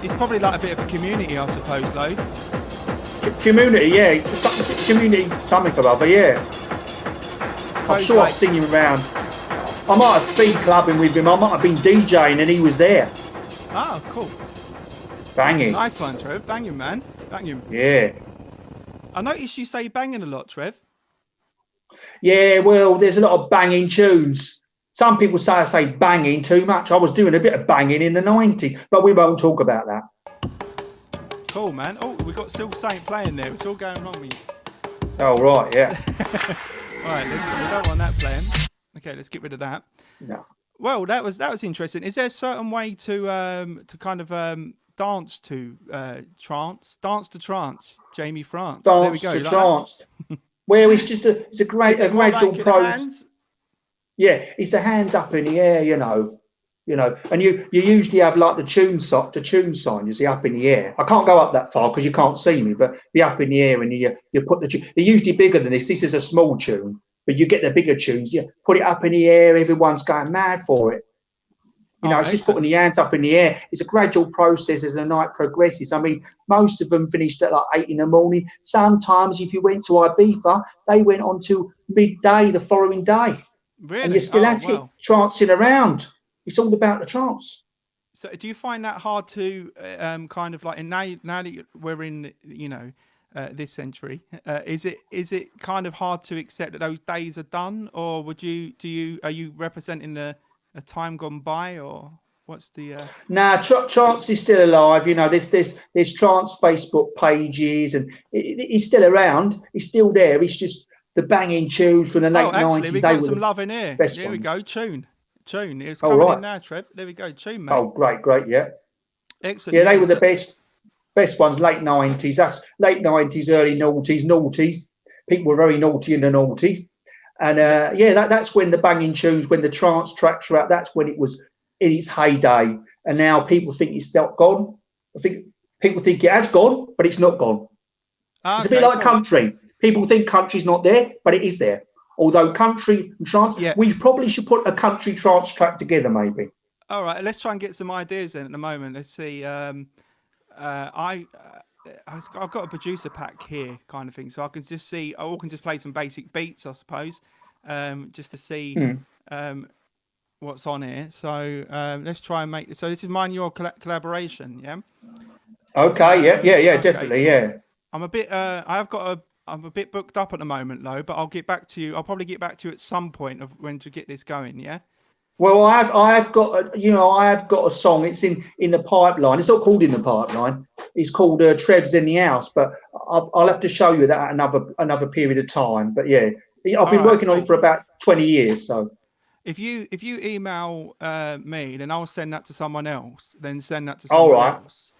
He's probably like a bit of a community, I suppose, though. Community, yeah. Community something or other, yeah. I'm sure I've seen him around. I might have been clubbing with him. I might have been DJing and he was there. Oh, cool. Banging. Nice one, Trev. Banging, man. Banging. Yeah. I noticed you say banging a lot, Trev. Yeah, well, there's a lot of banging tunes. Some people say I say banging too much. I was doing a bit of banging in the 90s, but we won't talk about that. Cool, man. Oh, we got Silver Saint playing there. It's all going wrong with you. Oh, right, yeah. All right, we don't want that playing. Okay, let's get rid of that. No. Well, that was interesting. Is there a certain way to kind of dance to trance? Dance to trance, Jamie France. Dance there we go. to trance. Well, it's just a gradual like process. Yeah, it's the hands up in the air, you know, and you usually have like the tune sign, you see, up in the air. I can't go up that far because you can't see me, but be up in the air and you put the tune. They're usually bigger than this. This is a small tune, but you get the bigger tunes. You put it up in the air. Everyone's going mad for it. It's just putting the hands up in the air. It's a gradual process as the night progresses. I mean, most of them finished at like 8 in the morning. Sometimes if you went to Ibiza, they went on to midday the following day. Really? And you're still at it, trancing around. It's all about the trance. So do you find that hard to kind of like, and now that we're in, this century, is it kind of hard to accept that those days are done, or are you representing a time gone by, or what's the? Nah, Trance is still alive. There's Trance Facebook pages, and he's still around. He's still there. It's just the banging tunes from the late 90s. We got some love in here. There we go. Tune. It's coming in now, Trev. There we go. Tune, mate. Oh, great, yeah. Excellent. Yeah, they were the best ones. Late 90s. That's late 90s, early noughties. People were very naughty in the noughties, and that's when the banging tunes, when the trance tracks were out. That's when it was in its heyday. And now people think it's not gone. I think people think it has gone, but it's not gone. It's a bit like country. People think country's not there, but it is there. Although country and trance, we probably should put a country trance track together, maybe. All right, let's try and get some ideas in at the moment. Let's see. I've got a producer pack here, kind of thing, so I can just see. I can just play some basic beats, I suppose, just to see what's on here. So let's try and make this. So this is mine, your collaboration, yeah. Okay, yeah, definitely, yeah. I'm a bit. I'm a bit booked up at the moment, though, but I'll get back to you. I'll probably get back to you at some point of when to get this going. Yeah. Well, I've got a song. It's in the pipeline. It's not called In the Pipeline. It's called Trev's in the House. But I'll have to show you that at another period of time. But yeah, I've been working on it for about 20 years. So if you email me, then I'll send that to someone else. Then send that to someone else.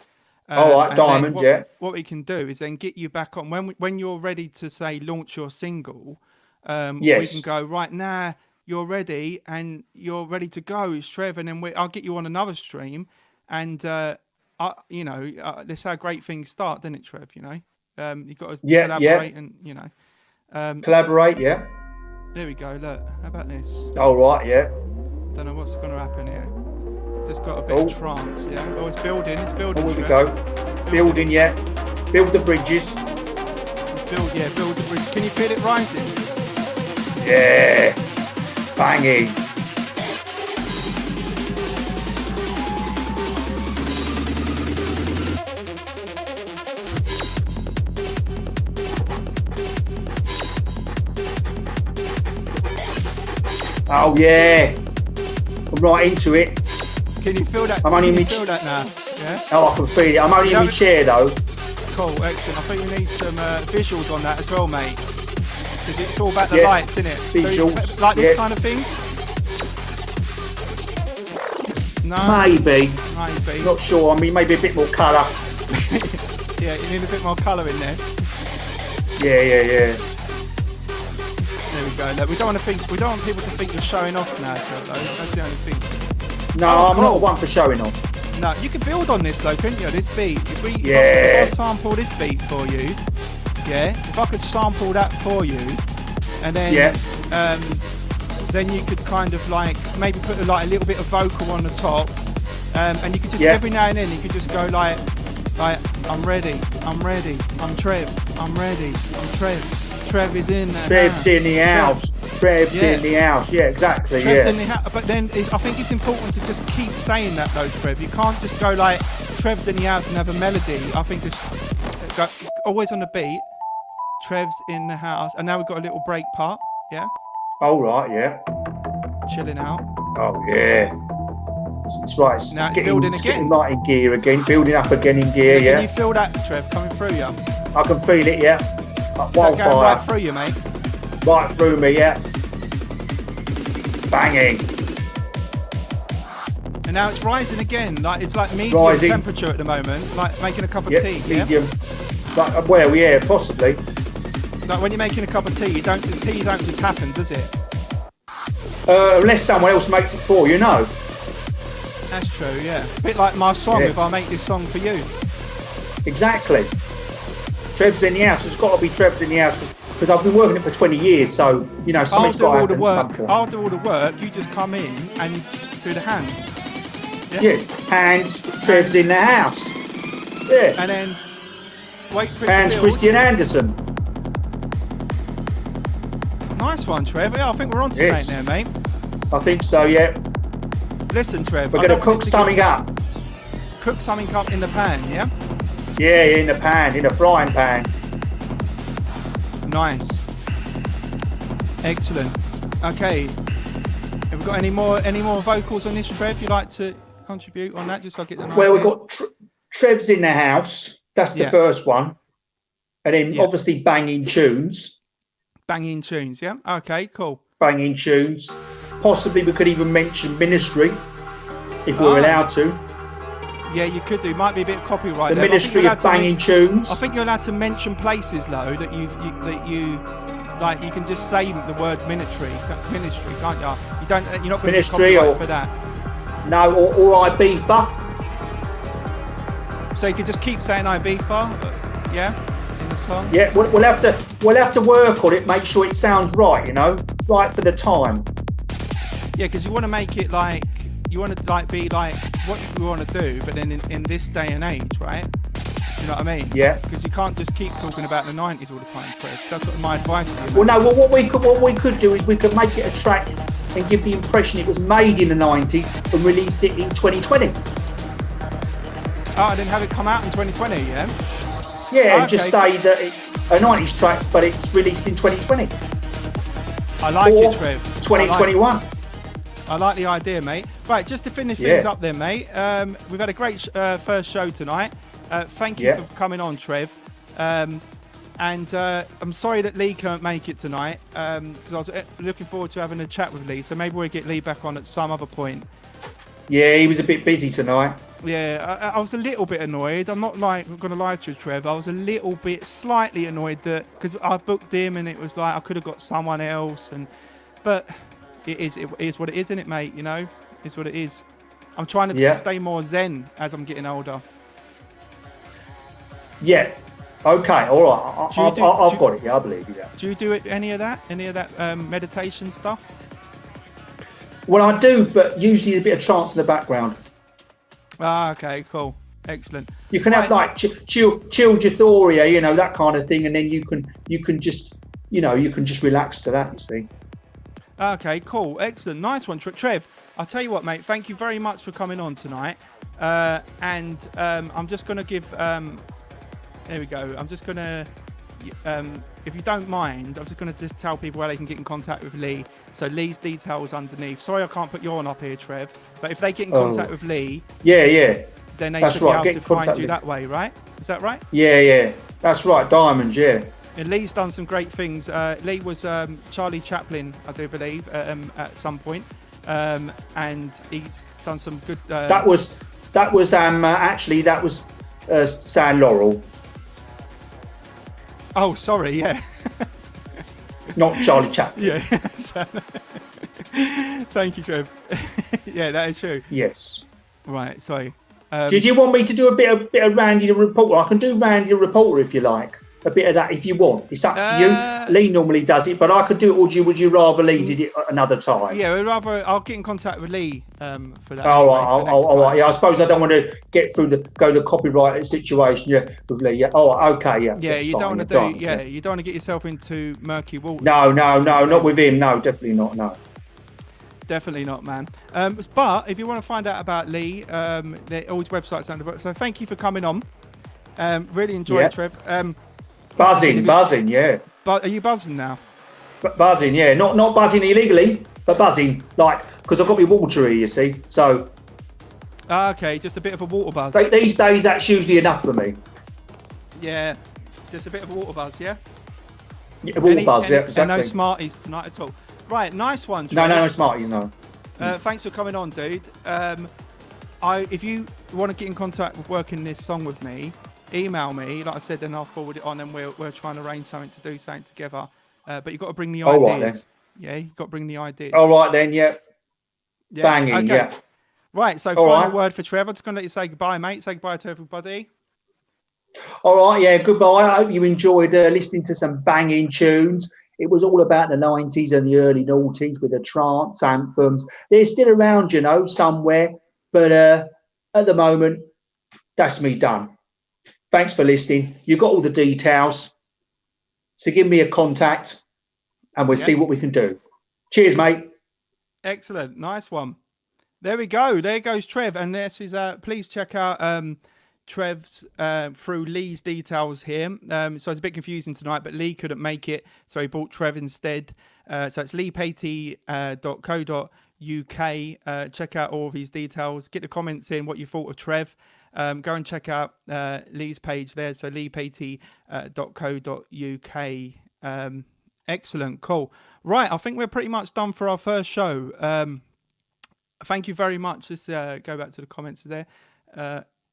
All right, Diamond. What we can do is then get you back on when you're ready to say launch your single. We can go right now. You're ready and you're ready to go. It's Trev, and then I'll get you on another stream, and that's how great things start, doesn't it, Trev? You've got to collaborate and collaborate. Yeah. There we go. Look, how about this? All right. Yeah. Don't know what's going to happen here. Just got a bit of trance, yeah. Oh, it's building. It's building. Here we go. Building, yeah. Build the bridges. Build the bridge. Can you feel it rising? Yeah. Banging. Oh yeah. I'm right into it. Can you feel that? Feel that now? Yeah. Oh, I can feel it. I'm only in my chair though. Cool, excellent. I think we need some visuals on that as well, mate. Because it's all about the lights, isn't it? Visuals. So like this kind of thing. No. Maybe. Not sure. I mean, maybe a bit more colour. Yeah, you need a bit more colour in there. Yeah. There we go. Look, we don't want people to think you're showing off now, though. That's the only thing. No, I'm not one for showing off. No, you could build on this though, couldn't you? This beat. If I sample this beat for you, if I could sample that for you, and then then you could kind of like maybe put a little bit of vocal on the top, and you could just every now and then you could just go like I'm ready, I'm Trev, I'm ready, I'm Trev. Trev is in the Trev's house. in the house. Trev's in the house. Yeah, exactly. Trev's in the house. But then I think it's important to just keep saying that though, Trev. You can't just go like Trev's in the house and have a melody. I think just go always on the beat. Trev's in the house, and now we've got a little break part. Yeah. All right. Yeah. Chilling out. Oh yeah. It's right. It's now it's building again. Getting right in gear again. Building up again in gear. Yeah. Can you feel that, Trev, coming through you? I can feel it. Yeah. Is that going right through you, mate? Right through me, yeah. Banging. And now it's rising again. Like it's like medium temperature at the moment. Like making a cup of tea. Medium. Like, well, yeah, possibly. Like when you're making a cup of tea, the tea don't just happen, does it? Unless someone else makes it for you, no. That's true, yeah. A bit like my song. If I make this song for you. Exactly. Trev's in the house. It's got to be Trev's in the house because I've been working it for 20 years. So something's got to happen. I'll do all the work. You just come in and do the hands. Yeah. Hands. Trev's in the house. Yeah. And then wait for Hands. Christian Anderson. Nice one, Trev. Yeah, I think we're on to something there, mate. I think so. Yeah. Listen, Trev. We're going to cook something up. cook something up in the pan, yeah? Yeah, in the pan, in a frying pan. Nice. Excellent. Okay. Have we got any more vocals on this, Trev? You like to contribute on that? Just so I get an Well, idea. we've got Trev's in the house. That's the first one. And then obviously banging tunes. Banging tunes, yeah? Okay, cool. Banging tunes. Possibly we could even mention Ministry, if we're allowed to. Yeah, you could do. Might be a bit of copyright. The Ministry of Banging Tunes. I think you're allowed to mention places, though, that you like. You can just say the word ministry, can't you? You're not going to get copyright for that. No, or Ibiza. So you could just keep saying Ibiza, yeah, in the song. Yeah, we'll have to work on it. Make sure it sounds right, right for the time. Yeah, because you want to make it like you want to be like what you want to do, but then in this day and age, right? You know what I mean? Yeah. Because you can't just keep talking about the 90s all the time, Fred. That's what my advice to you. Well, no. Well, what we could do is we could make it a track and give the impression it was made in the 90s and release it in 2020. Oh, and then have it come out in 2020, yeah? Yeah, and okay. just say that it's a 90s track, but it's released in 2020. I like it, Trev. 2021. I like the idea, mate. Right, just to finish things up then, mate. We've had a great first show tonight. Thank you for coming on, Trev. And I'm sorry that Lee can't make it tonight because I was looking forward to having a chat with Lee. So maybe we'll get Lee back on at some other point. Yeah, he was a bit busy tonight. Yeah, I was a little bit annoyed. I'm not going to lie to you, Trev. I was a little bit, slightly annoyed that because I booked him and it was like I could have got someone else. But it is what it is, isn't it, mate? It's what it is. I'm trying to stay more zen as I'm getting older. Yeah. Okay. All right. I've got it. Yeah, I believe you. Yeah. Do you do any of that? Any of that meditation stuff? Well, I do, but usually there's a bit of trance in the background. Ah, okay, cool, excellent. You can have like Childathoria, that kind of thing, and then you can just relax to that. You see. Okay, cool, excellent, nice one, Trev. I'll tell you what, mate. Thank you very much for coming on tonight. I'm just gonna give. There we go. I'm just gonna. If you don't mind, I'm just going to just tell people how they can get in contact with Lee. So Lee's details underneath. Sorry I can't put your one up here, Trev. But if they get in contact with Lee, then they should be able to find you that way, right? Is that right? Yeah. That's right, Diamond, yeah. And Lee's done some great things. Lee was Charlie Chaplin, I do believe, at some point. And he's done some good... That was San Laurel. Oh, sorry, yeah. Not Charlie Chaplin. Yeah. Thank you, Trev. Yeah, that is true. Yes. Right, sorry. Did you want me to do a bit of Randy the Reporter? I can do Randy the Reporter if you like. A bit of that if you want. It's up to you. Lee normally does it, but I could do it. Or would you rather Lee did it another time? Yeah, I'll get in contact with Lee for that. All right. Yeah, I suppose I don't want to go the copyright situation. Yeah, with Lee. Yeah. Oh, okay. Yeah. Yeah, you don't want to do. Yeah, you don't want to get yourself into murky waters. No, not with him. No, definitely not. No. Definitely not, man. But if you want to find out about Lee, all his websites under. So thank you for coming on. Really enjoyed it, Trev. Buzzing, yeah. But are you buzzing now? Buzzing, yeah. Not buzzing illegally, but buzzing because I've got my water here, you see. So. Okay, just a bit of a water buzz. These days, that's usually enough for me. Yeah, just a bit of a water buzz, yeah. Yeah, water buzz, yeah. Exactly. And no Smarties tonight at all. Right, nice one, Trev. No Smarties, no. Thanks for coming on, dude. If you want to get in contact with working this song with me, email me, like I said, and I'll forward it on, and we're trying to arrange something to do something together. But you've got to bring the ideas. Right, yeah, you've got to bring the ideas. All right then, yeah. Banging, okay. yeah. Right, so final word for Trevor. I'm just going to let you say goodbye, mate. Say goodbye to everybody. All right, yeah, goodbye. I hope you enjoyed listening to some banging tunes. It was all about the 90s and the early noughties with the trance anthems. They're still around, somewhere. But at the moment, that's me done. Thanks for listening. You've got all the details. So give me a contact and we'll see what we can do. Cheers, mate. Excellent. Nice one. There we go. There goes Trev. And this is, please check out Trev's through Lee's details here. So it's a bit confusing tonight, but Lee couldn't make it. So he bought Trev instead. So it's leepatey.co.uk. Check out all of his details. Get the comments in what you thought of Trev. Go and check out Lee's page there. So leepatey.co.uk. Excellent. Cool. Right. I think we're pretty much done for our first show. Thank you very much. Let's go back to the comments there.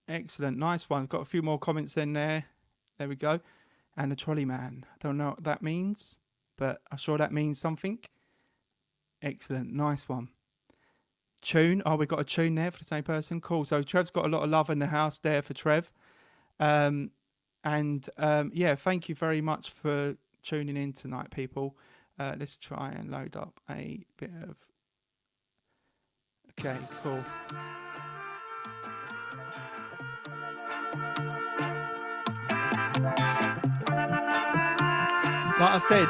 Excellent. Nice one. Got a few more comments in there. There we go. And the trolley man. I don't know what that means, but I'm sure that means something. Excellent. Nice one. Tune. Oh, we've got a tune there for the same person. Cool. So Trev's got a lot of love in the house there for Trev. Yeah, thank you very much for tuning in tonight, people. Let's try and load up a bit of... Okay, cool. Like I said,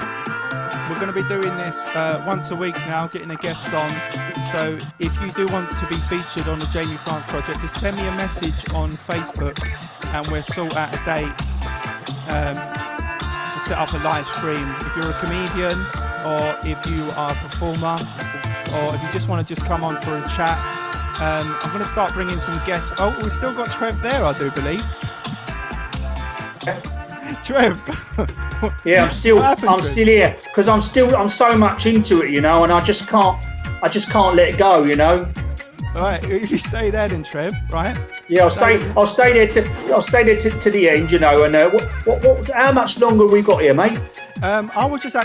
we're going to be doing this once a week now, getting a guest on. So if you do want to be featured on the Jamie France project, just send me a message on Facebook and we'll sort out a date to set up a live stream. If you're a comedian or if you are a performer or if you just want to just come on for a chat, I'm going to start bringing some guests. Oh, we've still got Trev there, I do believe. Trev. Yeah, I'm still here because I'm so much into it, you know, and I just can't let it go, you know. All right, if you stay there then, Trev, right? Yeah, I'll stay there to the end, you know. And what? How much longer have we got here, mate? I was just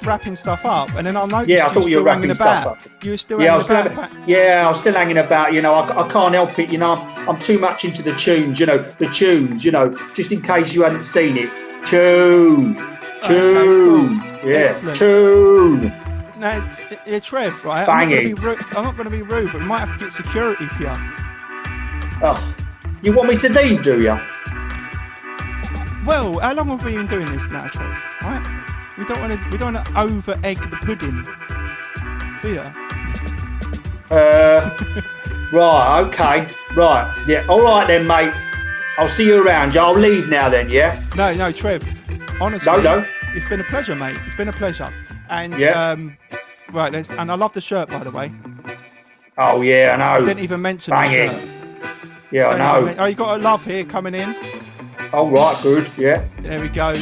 wrapping stuff up, and then I noticed I thought you were wrapping stuff up. You were still hanging about. I was still hanging about. You know, I can't help it. You know, I'm too much into the tunes. You know, just in case you hadn't seen it. Tune. Cool. Yeah, excellent. Tune. Now, Trev, right? Banging. I'm not going to be rude, but we might have to get security for you. Oh, you want me to leave, do you? Well, how long have we been doing this now, Trev? Right? We don't want to over egg the pudding, do you? Right. Okay. Right. Yeah. All right then, mate. I'll see you around. I'll leave now then. Yeah. No, Trev. Honestly, no. It's been a pleasure, mate. It's been a pleasure. And right, and I love the shirt, by the way. Oh yeah, I know. I didn't even mention the shirt. Yeah, I know. Oh, you got a love here coming in. Oh right, good. Yeah. There we go.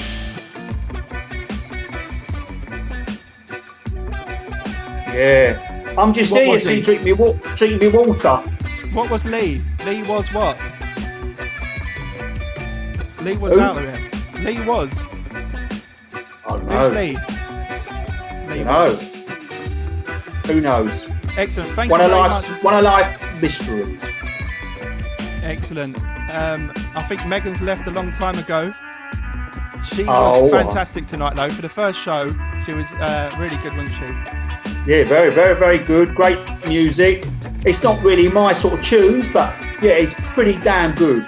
Yeah. I'm just here to drink me water. What was Lee? Lee was what? Lee was out of it. Lee was. Oh no. Who's Lee? No. Who knows? Excellent. Thank you very much. One of life's mysteries. Excellent. I think Megan's left a long time ago. She was fantastic tonight, though. For the first show, she was really good, wasn't she? Yeah, very, very, very good. Great music. It's not really my sort of tunes, but yeah, it's pretty damn good.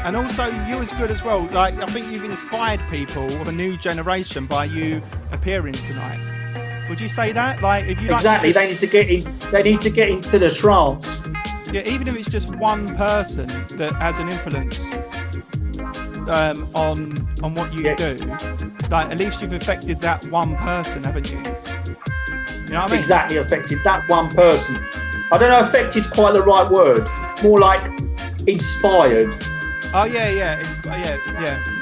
And also, you was good as well. Like, I think you've inspired people of a new generation by you appearing tonight. Would you say that? Like, if you exactly, they need to get in. They need to get into the trance. Yeah, even if it's just one person that has an influence on what you do, like at least you've affected that one person, haven't you? You know what I mean? Exactly, affected that one person. I don't know, affected quite the right word. More like inspired. Oh yeah,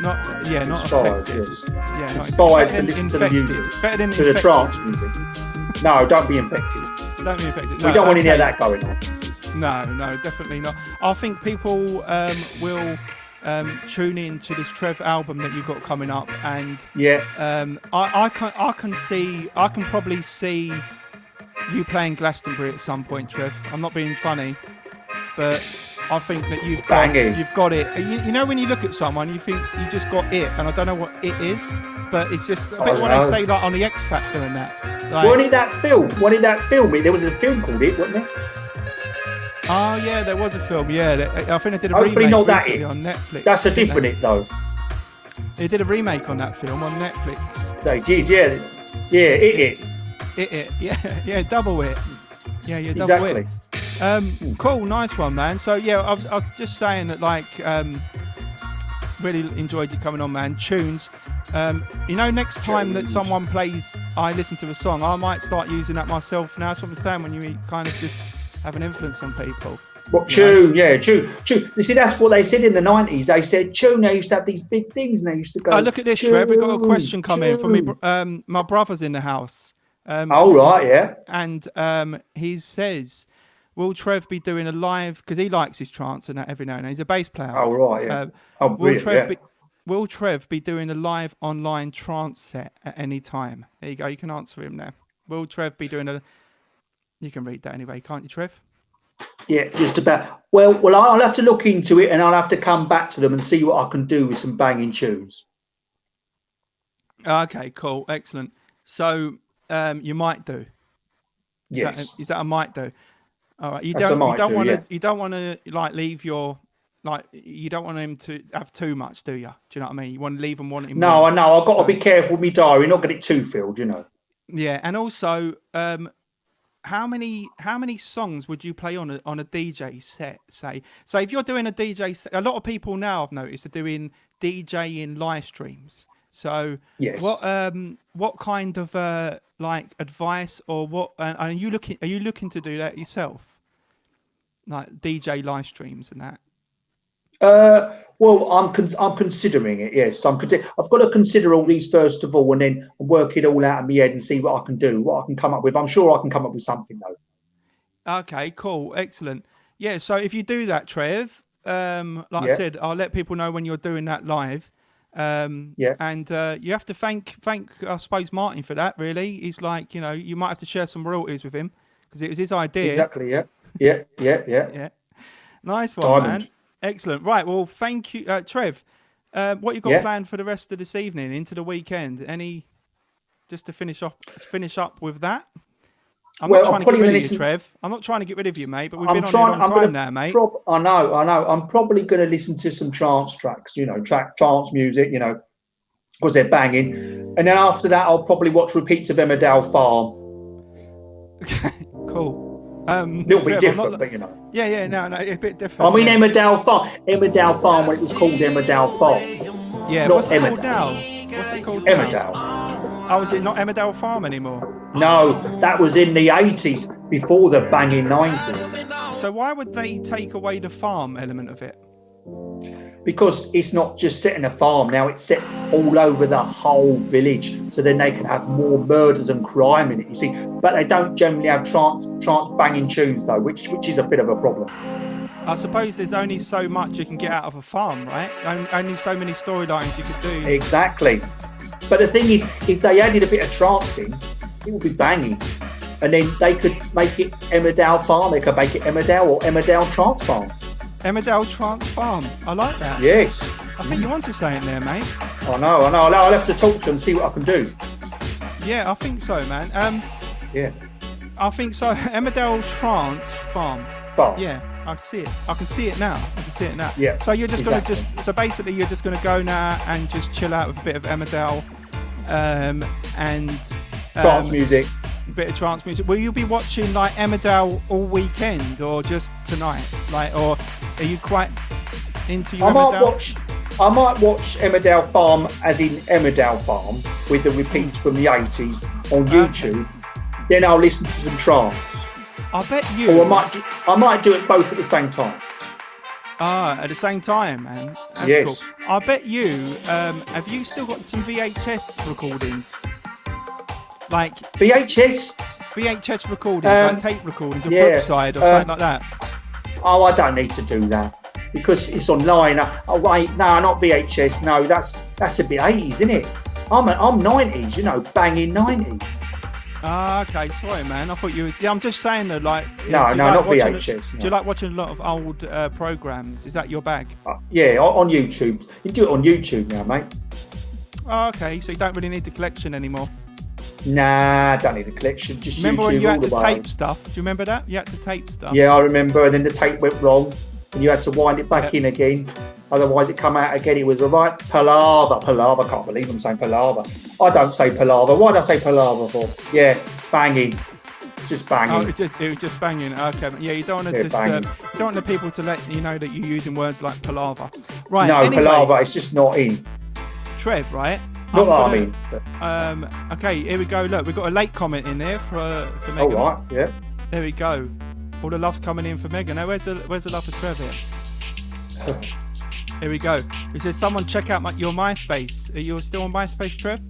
not inspired. Affected. Yes. Yeah, inspired to listen to the music. Better than to the trance music. No, don't be infected. Don't be infected. We don't want any of that going on. No, definitely not. I think people will tune in to this Trev album that you've got coming up, and I can probably see you playing Glastonbury at some point, Trev. I'm not being funny, but I think that you've got it. You know, when you look at someone, you think you just got it, and I don't know what it is, but it's just a bit what they say, like on the X Factor and that. Like, wasn't it that film? There was a film called it, wasn't there? Oh yeah, there was a film. Yeah, I think they did a remake recently on Netflix. That's a different it though. They did a remake on that film on Netflix. They did, yeah. It. Yeah, double it. Yeah, double it. Cool, nice one, man. So yeah, I was just saying that, like, really enjoyed you coming on, man. Tunes. Next time that someone plays, I listen to a song, I might start using that myself now. That's what I'm saying, when you kind of just have an influence on people. What tune? Yeah, tune. You see, that's what they said in the 90s. They said tune. They used to have these big things, and they used to go. Oh, look at this, Trev. We've got a question coming from me. My brother's in the house. Right, yeah. And he says, will Trev be doing a live, because he likes his trance and that every now and then. He's a bass player. Oh, right, yeah. Will Trev be doing a live online trance set at any time? There you go. You can answer him now. Will Trev be doing You can read that anyway, can't you, Trev? Yeah, just about. Well, I'll have to look into it, and I'll have to come back to them and see what I can do with some banging tunes. Okay, cool, excellent. So you might do. Is that a might do? All right. You don't want to like leave your, like, you don't want him to have too much, do you? Do you know what I mean? You want to leave him wanting more. No, I know. I've got to be careful with my diary, not get it too filled, Yeah, and also, how many songs would you play on a DJ set? Say, so if you're doing a DJ set, a lot of people now, I've noticed, are doing DJing live streams. So yes. What kind of like advice, or what are you looking to do that yourself, like DJ live streams and that? Well, I'm considering it. Yes, I've got to consider all these first of all, and then work it all out in my head and see what I can do, what I can come up with. I'm sure I can come up with something though. Okay, cool, excellent. Yeah, so if you do that, Trev, I said, I'll let people know when you're doing that live. And you have to thank I suppose Martin for that. Really, he's like, you might have to share some royalties with him because it was his idea. Exactly. Yeah. Nice one, man. Excellent. Right. Well, thank you, Trev. What you got planned for the rest of this evening into the weekend? Just to finish up with that? I'm not trying to get rid of you, Trev. I'm not trying to get rid of you, mate, but we've been on a long time now, mate. I know. I'm probably going to listen to some trance tracks, trance music, because they're banging. And then after that, I'll probably watch repeats of Emmerdale Farm. Okay, cool. A little bit different, but Yeah, no, a bit different. I mean, Emmerdale Farm when it was called Emmerdale Farm. Yeah, what's it called now? Emmerdale. Oh, is it not Emmerdale Farm anymore? No, that was in the 80s, before the banging 90s. So why would they take away the farm element of it? Because it's not just set in a farm now, it's set all over the whole village. So then they can have more murders and crime in it, you see. But they don't generally have trance banging tunes though, which is a bit of a problem. I suppose there's only so much you can get out of a farm, right? Only so many storylines you could do. Exactly. But the thing is, if they added a bit of trance in, it would be banging. And then they could make it Emmerdale Farm. They could make it Emmerdale or Emmerdale Trance Farm. Emmerdale Trance Farm. I like that. Yes. I think you want to say it there, mate. I know. I'll have to talk to them and see what I can do. Yeah, I think so, man. Yeah. I think so. Emmerdale Trance Farm. Yeah, I see it. I can see it now. Yeah. So you're just going to so basically you're just going to go now and just chill out with a bit of Emmerdale and trance music. A bit of trance music. Will you be watching like Emmerdale all weekend or just tonight? Or are you quite into your Emmerdale? I might watch Emmerdale Farm as in Emmerdale Farm with the repeats from the 80s on YouTube. Then I'll listen to some trance. I bet you. Or I might do it both at the same time. At the same time, man. That's yes. Cool. I bet you. Have you still got some VHS recordings? Like VHS recordings, like tape recordings of Brookside or something like that. Oh, I don't need to do that because it's online. Oh wait, no, not VHS. No, that's a bit 80s, isn't it? I'm 90s, banging 90s. Okay, sorry, man. I thought you was. Yeah, I'm just saying that, like. No, not VHS. Do you like watching a lot of old programs? Is that your bag? Yeah, on YouTube. You can do it on YouTube now, mate. Oh, okay, so you don't really need the collection anymore. Nah, I don't need a collection. Just remember YouTube when you had to tape tape stuff? Do you remember that? You had to tape stuff. Yeah, I remember. And then the tape went wrong, and you had to wind it back in again. Otherwise, it come out again. It was a right palaver. I can't believe I'm saying palaver. I don't say palaver. Why do I say palaver for? Yeah, banging. just Oh, banging. it was just banging. Okay, yeah, you don't want to Yeah, just banging. you don't want the people to let you know that you're using words like palaver. Right. No, Anyway, palaver. It's just not in. Trev, right? Not I'm that gonna- I mean. But, Okay, here we go. Look, we've got a late comment in there for all Megan. right. Yeah. There we go. All the love's coming in for Megan. Now, where's the love for Trev here? Here we go. He says, "Someone check out your MySpace. Are you still on MySpace, Trev?"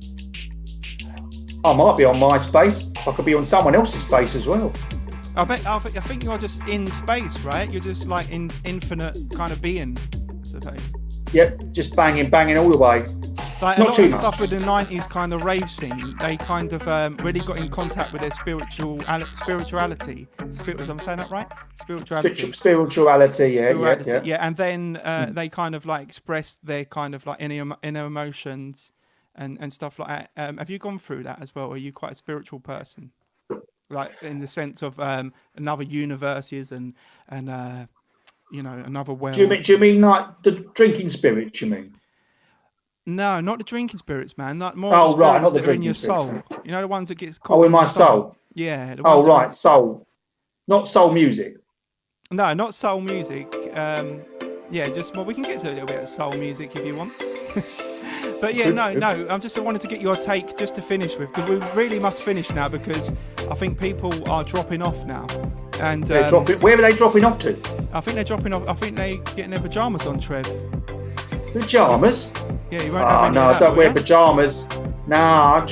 I might be on MySpace. I could be on someone else's space as well. I think you're just in space, right? You're just like in infinite kind of being, I suppose. Yep, just banging all the way. Like Not a lot too of much. stuff with the 90s kind of rave scene, they kind of really got in contact with their spirituality. I'm saying that right? Spirituality. Spirituality, yeah, Spirituality, yeah. And then they kind of like expressed their kind of like inner emotions and stuff like that. Have you gone through that as well? Are you quite a spiritual person? Like in the sense of another universes and another world. Do you mean like the drinking spirits? You mean? No, not the drinking spirits, man. Like more Oh, of the right, spirits not the that are in drinking your spirits. soul. You know, the ones that gets caught Oh, in my soul. Yeah. The Oh, ones that right, soul. Not soul music. No, not soul music. Yeah, we can get to a little bit of soul music if you want. But yeah, no. I wanted to get your take just to finish with, because we really must finish now, because I think people are dropping off now. And Where are they dropping off to? I think they're dropping off. I think they're getting their pajamas on, Trev. Pajamas? Yeah, you won't have any no, of that, I don't will wear ya? pajamas. No, I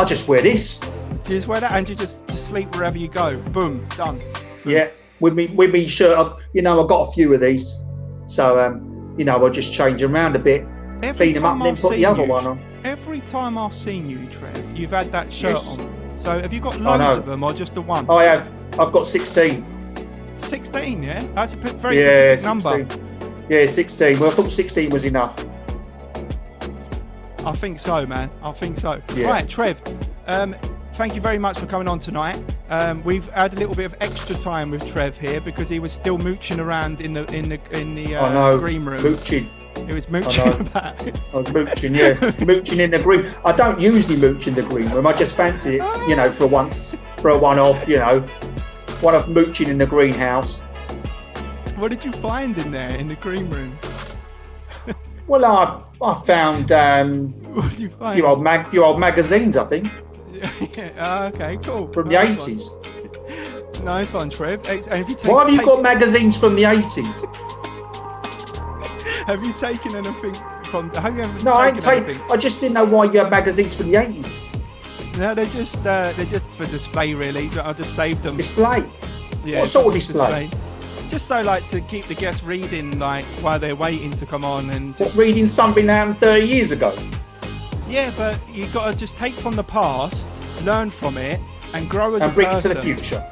just wear this. You just wear that and you just sleep wherever you go. Boom, done. Yeah, with me shirt. I've got a few of these, so I'll just change them around a bit, clean them up, and then put the other one on. Every time I've seen you, Trev, you've had that shirt Yes. on. So have you got loads of them or just the one? I have. I've got 16. 16, yeah? That's a very Yeah, specific number. 16. Yeah, 16. Well, I thought 16 was enough. I think so, man. I think so. Yeah. Right, Trev. Thank you very much for coming on tonight. We've had a little bit of extra time with Trev here because he was still mooching around in the green room. Mooching. He was mooching about. I was mooching, yeah. Mooching in the green. I don't usually mooch in the green room. I just fancy it, for a one-off, one-off mooching in the greenhouse. What did you find in there in the green room? Well, I found What did you find? few old magazines, I think, Okay, cool. from Nice the 80s. one. Nice one, Trev. And have you Why have you got magazines from the 80s? Have you taken anything from? Have you ever No, I ain't taken taking. anything? I just didn't know why you had magazines from the 80s. No, they're just for display, really. I just saved them. Display. Yeah, What sort of just display? Just so to keep the guests reading while they're waiting to come on and What, just reading something that happened 30 years ago? yeah, but you got to just take from the past, learn from it, and grow as And a bring it person. to the future.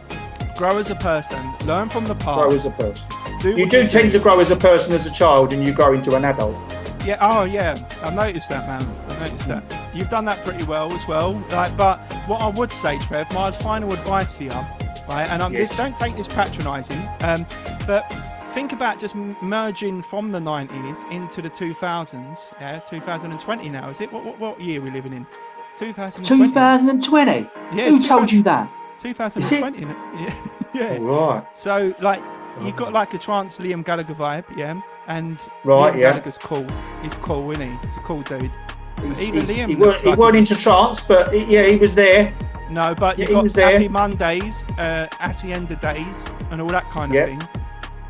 Grow as a person. Learn from the past. Grow as a person. You what do tend to grow as a person as a child, and you grow into an adult. Yeah. Oh, yeah. I've noticed that, man. I've noticed that. You've done that pretty well as well. But what I would say, Trev, my final advice for you, right? And Yes. don't take this patronising, but think about just merging from the 90s into the 2000s. Yeah, 2020 now, is it? What year are we living in? 2020. 2020? Yeah, Who told you that? 2020. Yeah. Yeah. Right. So, you got like a trance Liam Gallagher vibe, yeah? And Right, Liam yeah. Gallagher's cool. He's cool, isn't he? He's a cool dude. Even Liam He looks like weren't he's- into trance, but he was there. No, but Yeah, you he got was there. Happy Mondays, Hacienda Days, and all that kind of Yeah. thing.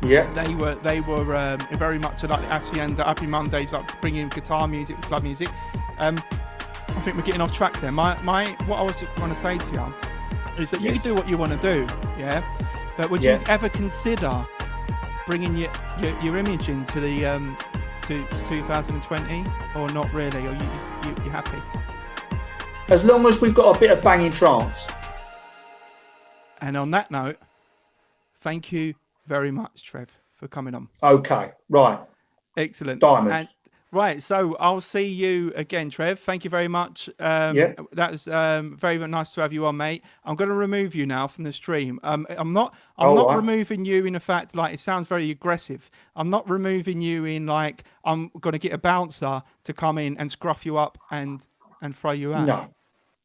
Yeah. They were very much like the Hacienda, Happy Mondays, like bringing guitar music, club music. I think we're getting off track there. What I was going to say to you is that you Yes. do what you want to do, yeah. But would Yeah. you ever consider bringing your image into the to 2020, or not really? Or you happy? As long as we've got a bit of banging trance. And on that note, thank you very much, Trev, for coming on. Okay. Right. Excellent. Diamonds. And, right, so I'll see you again, Trev. Thank you very much. Yeah. That was very nice to have you on, mate. I'm going to remove you now from the stream. I'm not Right. removing you in the fact, like, it sounds very aggressive. I'm not removing you in, like, I'm going to get a bouncer to come in and scruff you up and throw you out. No.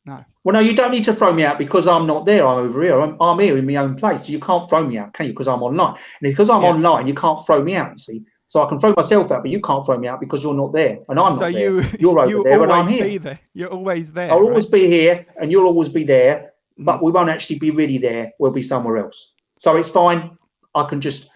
No. Well, no, you don't need to throw me out because I'm not there. I'm over here. I'm here in my own place. So you can't throw me out, can you? Because I'm online. And because I'm online, you can't throw me out, you see. So I can throw myself out, but you can't throw me out because you're not there. And I'm not there. You're over there and I'm here. Be there. You're always there. I'll always be here and you'll always be there. But we won't actually be really there. We'll be somewhere else. So it's fine. I can just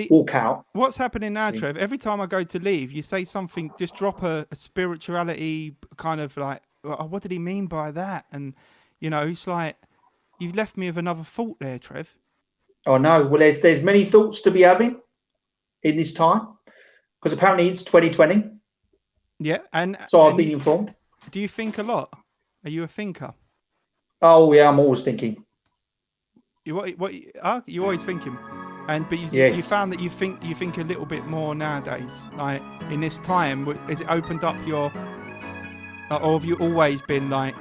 walk out. What's happening now, Trev? Every time I go to leave, you say something, just drop a spirituality kind of like, oh, what did he mean by that? And, you know, it's like, you've left me with another thought there, Trev. Oh, no. Well, there's many thoughts to be having in this time because apparently it's 2020. Yeah. So I've been informed. Do you think a lot? Are you a thinker? Oh, yeah, I'm always thinking. You're always thinking. But you found that you think a little bit more nowadays, like in this time. Has it opened up your, or have you always been like,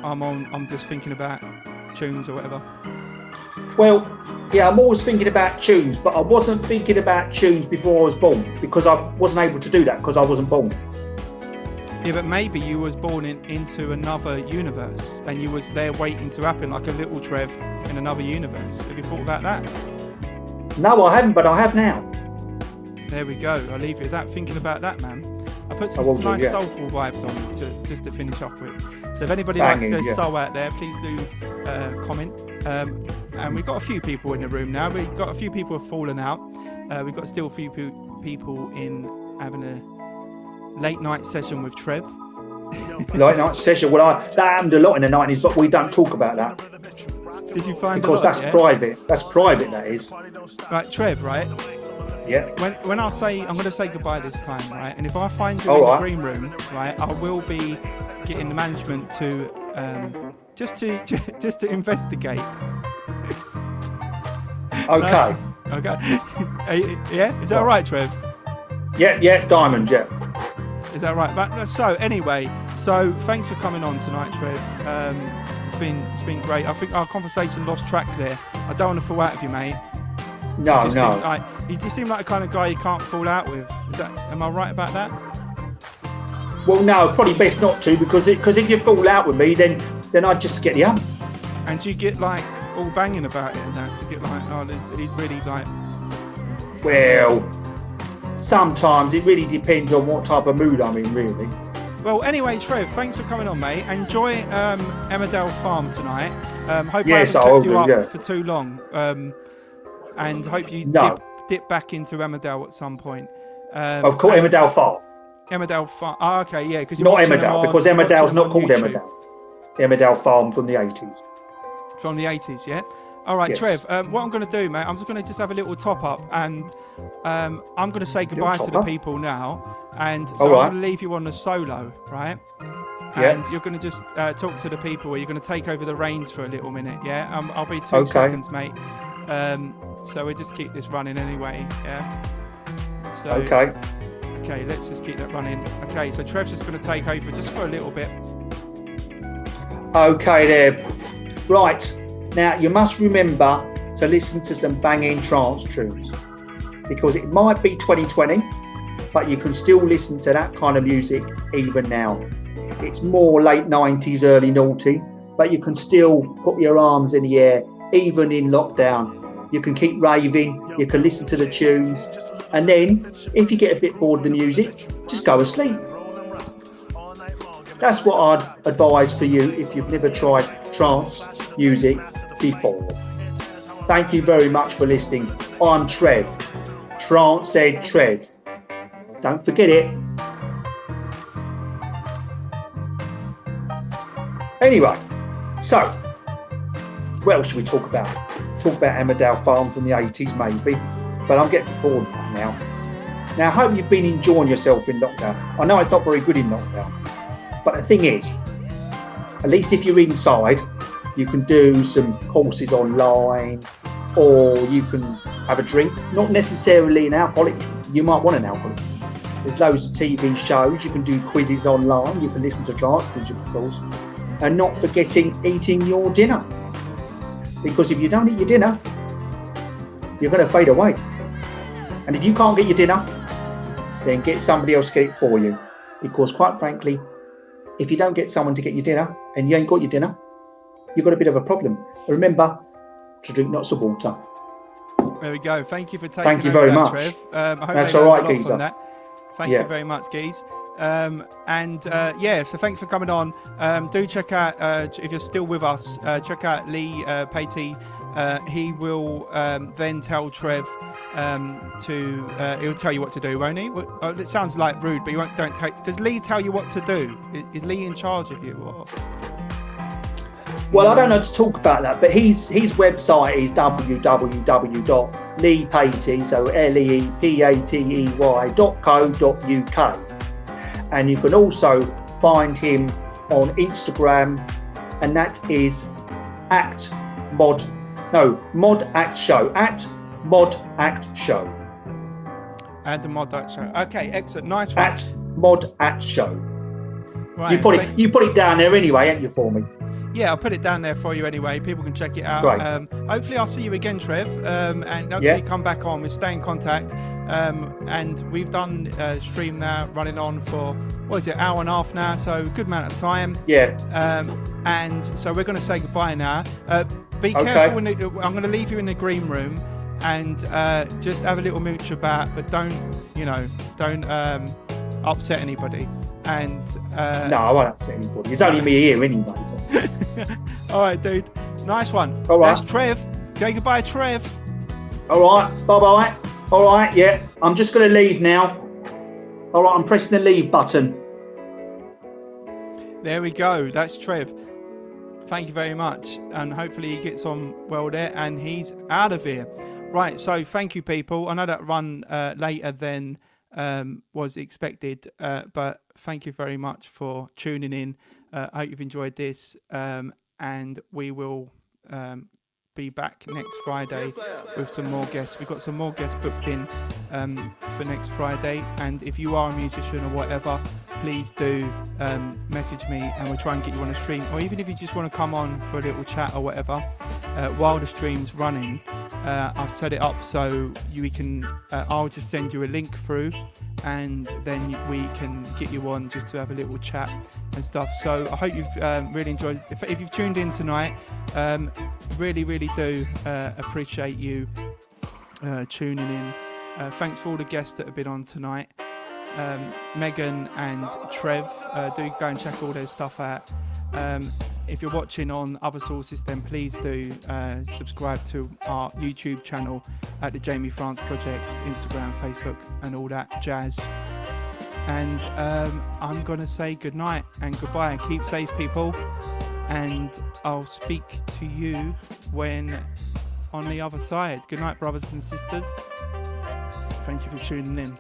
I'm just thinking about tunes or whatever? Well, yeah, I'm always thinking about tunes, but I wasn't thinking about tunes before I was born because I wasn't able to do that because I wasn't born. Yeah, but maybe you was born into another universe and you was there waiting to happen, like a little Trev in another universe. Have you thought about that? No, I haven't, but I have now. There we go. I'll leave you with that. Thinking about that, man. I put some nice soulful vibes on just to finish up with. So if anybody likes their soul out there, please do comment. And we've got a few people in the room now. We've got a few people who have fallen out. We've got still a few people in having a late night session with Trev. Late night session. Well, that happened a lot in the 90s, but we don't talk about that. Did you find because that's private. That's private. That is. Right, Trev. Right. Yeah. When I'm going to say goodbye this time, right? And if I find you in the green room, right, I will be getting the management to just to investigate. Okay. Okay. Yeah. Is that all right, Trev? Yeah. Diamond. Yeah. Is that right? But so anyway, thanks for coming on tonight, Trev. It's been great. I think our conversation lost track there. I don't want to fall out of you, mate. No. You just seem like the kind of guy you can't fall out with. Am I right about that? Well, no, probably best not to because if you fall out with me, then I'd just get you up. And you get like all banging about it and that to get like, oh, he's really like. Well, sometimes it really depends on what type of mood I'm in, really. Well, anyway, Trev, thanks for coming on, mate. Enjoy Emmerdale Farm tonight. Hope I haven't kept you up for too long. And hope you dip back into Emmerdale at some point. Of course, Emmerdale Farm. Emmerdale Farm. Oh, okay, yeah. Because not Emmerdale, because Emmerdale's not called YouTube. Emmerdale Farm from the 80s. From the 80s, yeah? All right, yes. Trev, what I'm going to do, mate, I'm just going to have a little top up and I'm going to say goodbye to the people now. And so I'm going to leave you on the solo, right? And you're going to just talk to the people where you're going to take over the reins for a little minute, yeah? I'll be 2 seconds, mate. So we just keep this running anyway, yeah? So, okay, let's just keep that running. Okay, so Trev's just going to take over just for a little bit. Okay there. Right. Now, you must remember to listen to some banging trance tunes because it might be 2020, but you can still listen to that kind of music even now. It's more late 90s, early noughties, but you can still put your arms in the air, even in lockdown. You can keep raving, you can listen to the tunes, and then if you get a bit bored of the music, just go asleep. That's what I'd advise for you if you've never tried trance music before. Thank you very much for listening. I'm Trev, Trance Ed Trev. Don't forget it. Anyway, so what else should we talk about? Talk about Emmerdale Farm from the 80s maybe, but I'm getting bored right now. Now I hope you've been enjoying yourself in lockdown. I know it's not very good in lockdown, but the thing is, at least if you're inside, you can do some courses online, or you can have a drink. Not necessarily an alcoholic. You might want an alcoholic. There's loads of TV shows. You can do quizzes online. You can listen to trance music, of course. And not forgetting eating your dinner. Because if you don't eat your dinner, you're going to fade away. And if you can't get your dinner, then get somebody else to get it for you. Because quite frankly, if you don't get someone to get your dinner and you ain't got your dinner, you've got a bit of a problem. Remember to drink lots of water. There we go. Thank you for taking Thank you over very that, much. Trev. I hope That's they all right, learned a lot geezer. from that. Thank you very much, Geese. So thanks for coming on. Do check out, if you're still with us, check out Lee Patey. He will then tell Trev he'll tell you what to do, won't he? It sounds like rude, but does Lee tell you what to do? Is Lee in charge of you? Or? Well, I don't know to talk about that, but his website is www.leepatey, so leepatey.co.uk. And you can also find him on Instagram, and that is Mod Act Show, @Mod Act Show. And the Mod Act Show. Okay, excellent, nice one. @Mod Act Show. Right, you put it down there anyway, ain't you, for me? Yeah, I'll put it down there for you anyway. People can check it out. Right. Hopefully I'll see you again, Trev, and hopefully come back on. We'll stay in contact. And we've done a stream now running on for, hour and a half now, so a good amount of time. Yeah. And so we're going to say goodbye now. Be careful. I'm going to leave you in the green room and just have a little mooch about, but don't upset anybody. And no, I won't upset anybody. It's only me here anyway. All right, dude. Nice one. All right. That's Trev. Say goodbye, Trev. All right. Bye-bye. All right. Yeah. I'm just going to leave now. All right. I'm pressing the leave button. There we go. That's Trev. Thank you very much. And hopefully he gets on well there and he's out of here. Right. So thank you, people. I know that run later than was expected, but thank you very much for tuning in. I hope you've enjoyed this, and we will be back next Friday with some more guests. We've got some more guests booked in for next Friday, and if you are a musician or whatever, please do message me and we'll try and get you on a stream, or even if you just want to come on for a little chat or whatever while the stream's running. I'll set it up so we can I'll just send you a link through, and then we can get you on just to have a little chat and stuff. So I hope you've really enjoyed. If you've tuned in tonight, really do appreciate you tuning in. Thanks for all the guests that have been on tonight. Megan and Trev, do go and check all their stuff out. If you're watching on other sources, then please do subscribe to our YouTube channel at the Jamie France Project, Instagram, Facebook, and all that jazz. And I'm going to say good night and goodbye. Keep safe, people. And I'll speak to you when on the other side. Good night, brothers and sisters. Thank you for tuning in.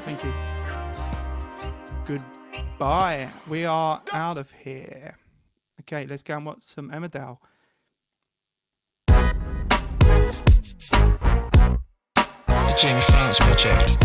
Thank you. Goodbye. We are out of here. Okay, let's go and watch some Emmerdale. The Jamie France Project.